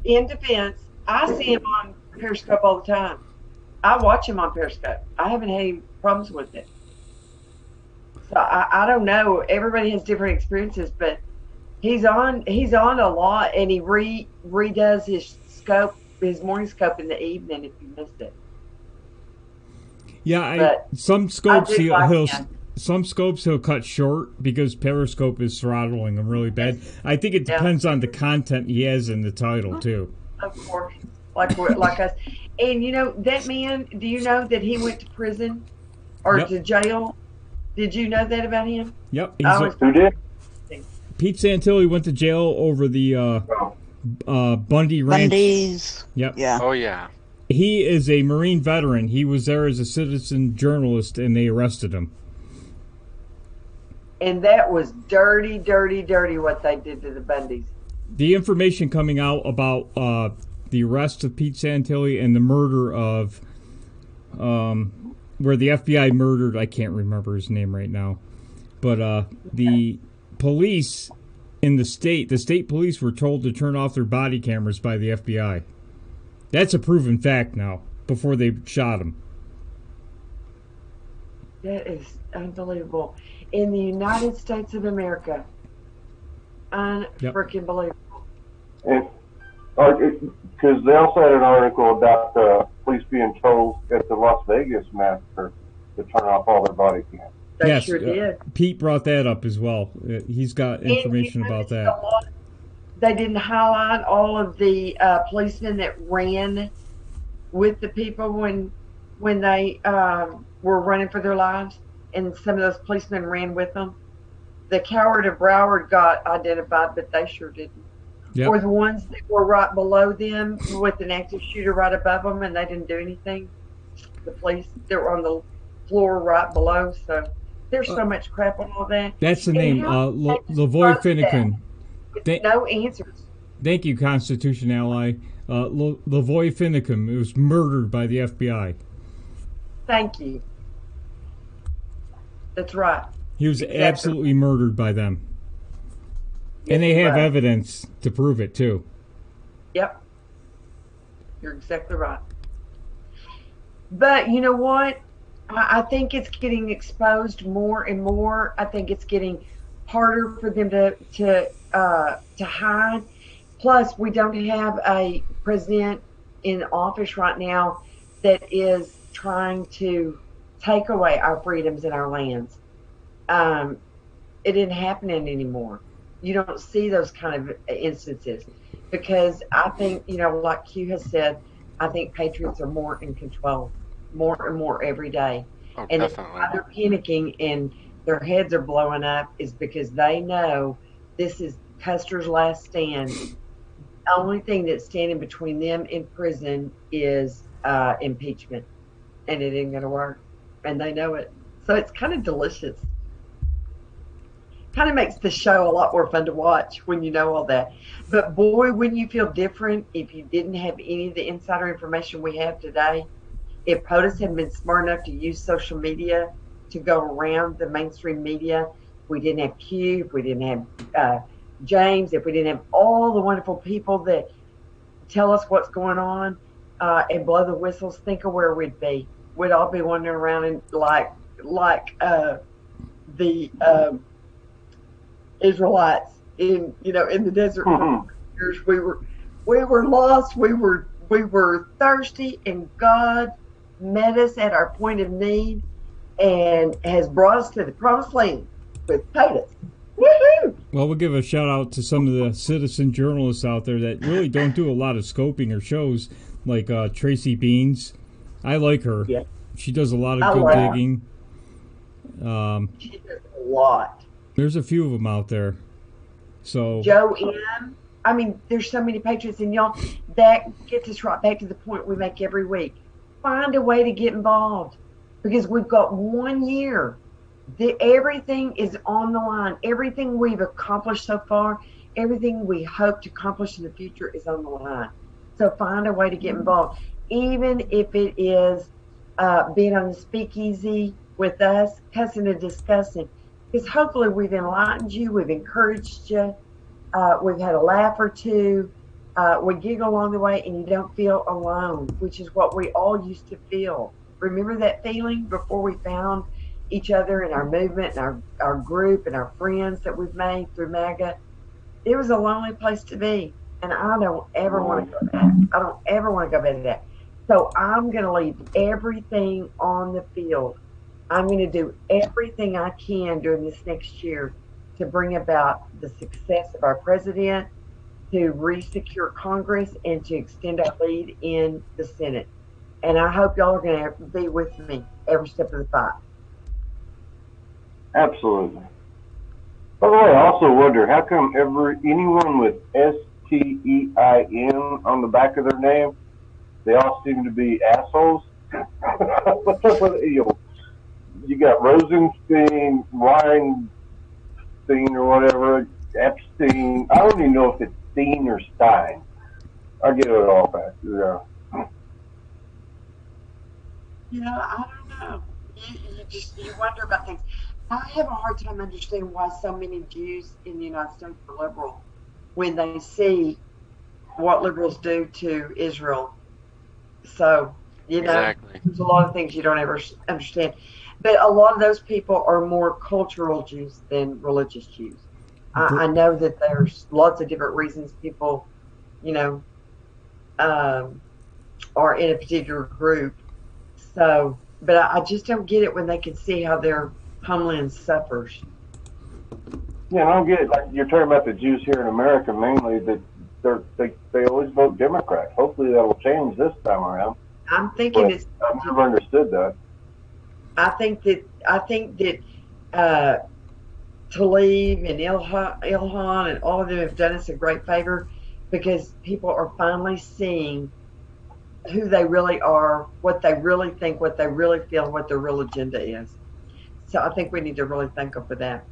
in defense, I see him on Periscope all the time. I watch him on Periscope. I haven't had any problems with it. So I don't know. Everybody has different experiences, but he's on a lot, and he redoes his morning scope in the evening if you missed it. Yeah, some scopes some scopes he'll cut short because Periscope is throttling him really bad. I think it depends on the content he has in the title too. Of course, like us. And you know that man. Do you know that he went to prison or to jail? Did you know that about him? Yep. Who did? Pete Santilli went to jail over the Bundy Ranch. Bundy's. Yep. Yeah. Oh yeah. He is a Marine veteran. He was there as a citizen journalist, and they arrested him. And that was dirty, dirty, dirty what they did to the Bundys. The information coming out about the arrest of Pete Santilli and the murder of, where the FBI murdered, I can't remember his name right now, but the police in the state police were told to turn off their body cameras by the FBI. That's a proven fact now, before they shot him. That is unbelievable. In the United States of America. Unfreaking believable. Because they also had an article about police being told at the Las Vegas massacre to turn off all their body cams. They sure did. Pete brought that up as well. He's got information about that. They didn't highlight all of the policemen that ran with the people when they were running for their lives, and some of those policemen ran with them. The coward of Broward got identified, but they sure didn't. Yep. Or the ones that were right below them with an active shooter right above them, and they didn't do anything. The police that were on the floor right below. So there's so much crap on all that. That's the name, Lavoy Finnegan. No answers. Thank you, Constitution Ally. Lavoy Finnegan was murdered by the FBI. Thank you. That's right. He was absolutely murdered by them. And they have evidence to prove it, too. Yep. You're exactly right. But you know what? I think it's getting exposed more and more. I think it's getting harder for them to hide. Plus, we don't have a president in office right now that is trying to take away our freedoms and our lands. It isn't happening anymore. You don't see those kind of instances because I think, like Q has said, I think patriots are more in control, more and more every day. Oh, and definitely. why they're panicking and their heads are blowing up is because they know this is Custer's last stand. The only thing that's standing between them and prison is impeachment, and it ain't gonna work, and they know it. So it's kind of delicious. Kind of makes the show a lot more fun to watch when you know all that. But boy, wouldn't you feel different if you didn't have any of the insider information we have today? If POTUS had been smart enough to use social media to go around the mainstream media, if we didn't have Q, if we didn't have James, if we didn't have all the wonderful people that tell us what's going on and blow the whistles, think of where we'd be. We'd all be wandering around and like the Israelites in the desert. We were lost. We were thirsty, and God met us at our point of need and has brought us to the promised land with POTUS. Woohoo! Well, we'll give a shout out to some of the citizen journalists out there that really don't do a lot of scoping or shows, like Tracy Beans. I like her. Yeah. She does a lot of good digging. She does a lot. There's a few of them out there. So Joe M. I mean, there's so many patriots, and y'all, that gets us right back to the point we make every week. Find a way to get involved because we've got 1 year. Everything is on the line. Everything we've accomplished so far, everything we hope to accomplish in the future is on the line. So find a way to get involved, even if it is being on the Speakeasy with us, cussing and discussing. Because hopefully we've enlightened you, we've encouraged you, we've had a laugh or two, we giggle along the way, and you don't feel alone, which is what we all used to feel. Remember that feeling before we found each other and our movement and our group and our friends that we've made through MAGA? It was a lonely place to be, and I don't ever want to go back. I don't ever want to go back to that. So I'm going to leave everything on the field. I'm going to do everything I can during this next year to bring about the success of our president, to re-secure Congress, and to extend our lead in the Senate. And I hope y'all are going to be with me every step of the fight. Absolutely. By the way, I also wonder how come anyone with STEIN on the back of their name, they all seem to be assholes. What's up with you got Rosenstein, Epstein or whatever. Epstein. I don't even know if it's Steen or Stein. I get it all back. Yeah. I don't know. You wonder about things. I have a hard time understanding why so many Jews in the United States are liberal when they see what liberals do to Israel. So, Exactly. there's a lot of things you don't ever understand. But a lot of those people are more cultural Jews than religious Jews. I know that there's lots of different reasons people, are in a particular group. So, but I just don't get it when they can see how their homeland suffers. Yeah, I don't get it. Like you're talking about the Jews here in America mainly, that they always vote Democrat. Hopefully that'll change this time around. I'm thinking I've never understood that. I think that Tlaib and Ilhan and all of them have done us a great favor because people are finally seeing who they really are, what they really think, what they really feel, what their real agenda is. So I think we need to really thank them for that.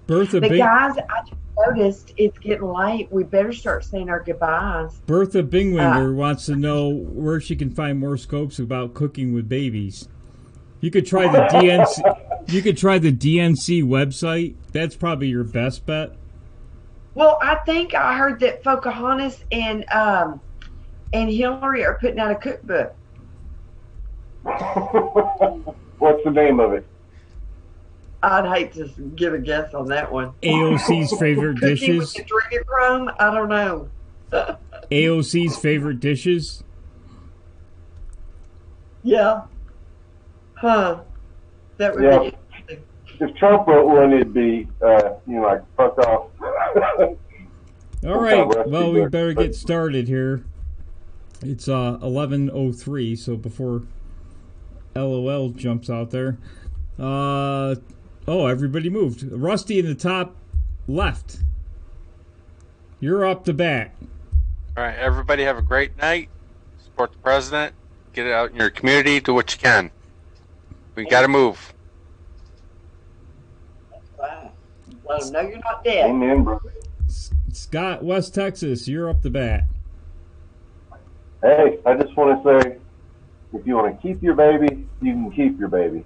Guys, I just noticed it's getting late. We better start saying our goodbyes. Bertha Bingwinder wants to know where she can find more scopes about cooking with babies. You could try the DNC. You could try the DNC website. That's probably your best bet. Well, I think I heard that Pocahontas and Hillary are putting out a cookbook. What's the name of it? I'd hate to give a guess on that one. AOC's favorite dishes. With the adrenochrome? I don't know. AOC's favorite dishes. Yeah. Huh. That would be interesting. If Trump wrote one, it'd be, like, fuck off. All right. Well, we better get started here. It's 11:03, so before LOL jumps out there. Everybody moved. Rusty in the top left. You're up to bat. All right, everybody have a great night. Support the president. Get it out in your community. Do what you can. We got to move. Wow. Let them know you're not dead. Amen, bro. Scott, West Texas, you're up to bat. Hey, I just want to say, if you want to keep your baby, you can keep your baby.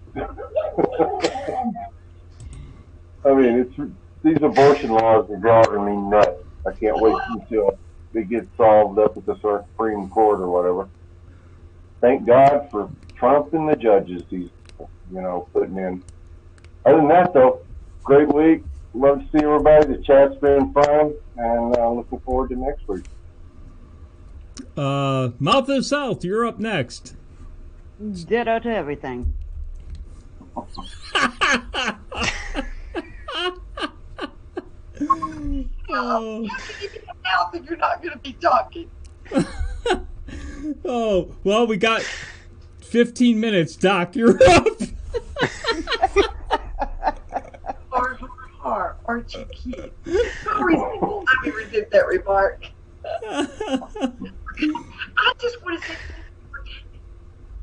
I mean, these abortion laws are driving me nuts. I can't wait until it gets solved up at the Supreme Court or whatever. Thank God for Trump and the judges he's, putting in. Other than that, though, great week. Love to see everybody. The chat's been fun, and looking forward to next week. Mouth of the South, you're up next. Ditto to everything. Oh, now that you're not going to be talking. Oh, well, we got 15 minutes, Doc. You're up. Aren't you cute? Let me resent that remark. I just want to say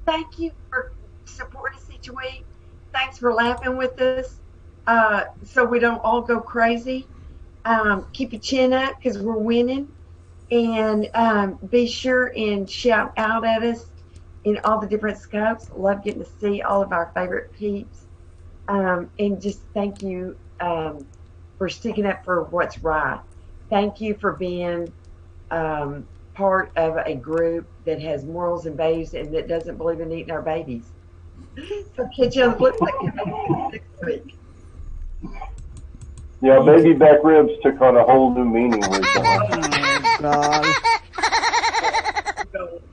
thank you for supporting us each week. Thanks for laughing with us so we don't all go crazy. Keep your chin up because we're winning. And be sure and shout out at us in all the different scopes. Love getting to see all of our favorite peeps. And just thank you for sticking up for what's right. Thank you for being part of a group that has morals and values and that doesn't believe in eating our babies. So catch you on the flip side next week. Yeah, baby back ribs took on a whole new meaning with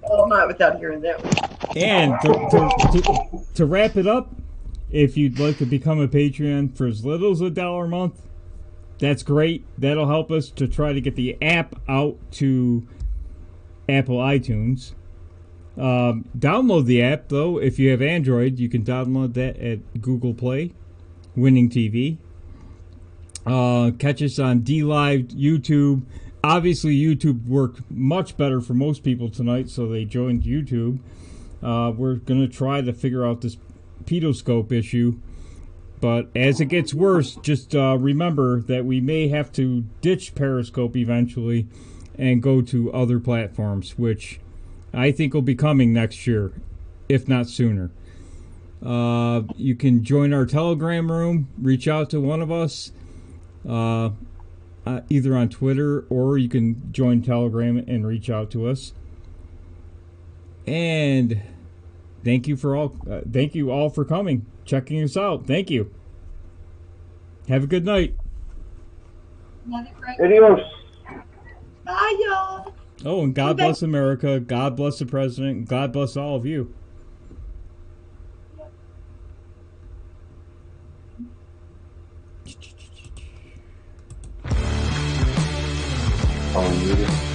all night without hearing that one. And to wrap it up, if you'd like to become a Patreon for as little as $1 a month, that's great. That'll help us to try to get the app out to Apple iTunes. Download the app, though. If you have Android, you can download that at Google Play, Winning TV. Catch us on DLive, YouTube. Obviously, YouTube worked much better for most people tonight, so they joined YouTube. We're going to try to figure out this pedoscope issue. But as it gets worse, just remember that we may have to ditch Periscope eventually and go to other platforms, which I think will be coming next year, if not sooner. You can join our Telegram room, reach out to one of us, either on Twitter, or you can join Telegram and reach out to us. And thank you all for coming, checking us out. Thank you. Have a good night. Adios. Bye, y'all. Oh, and God bless America. God bless the president. And God bless all of you. Oh,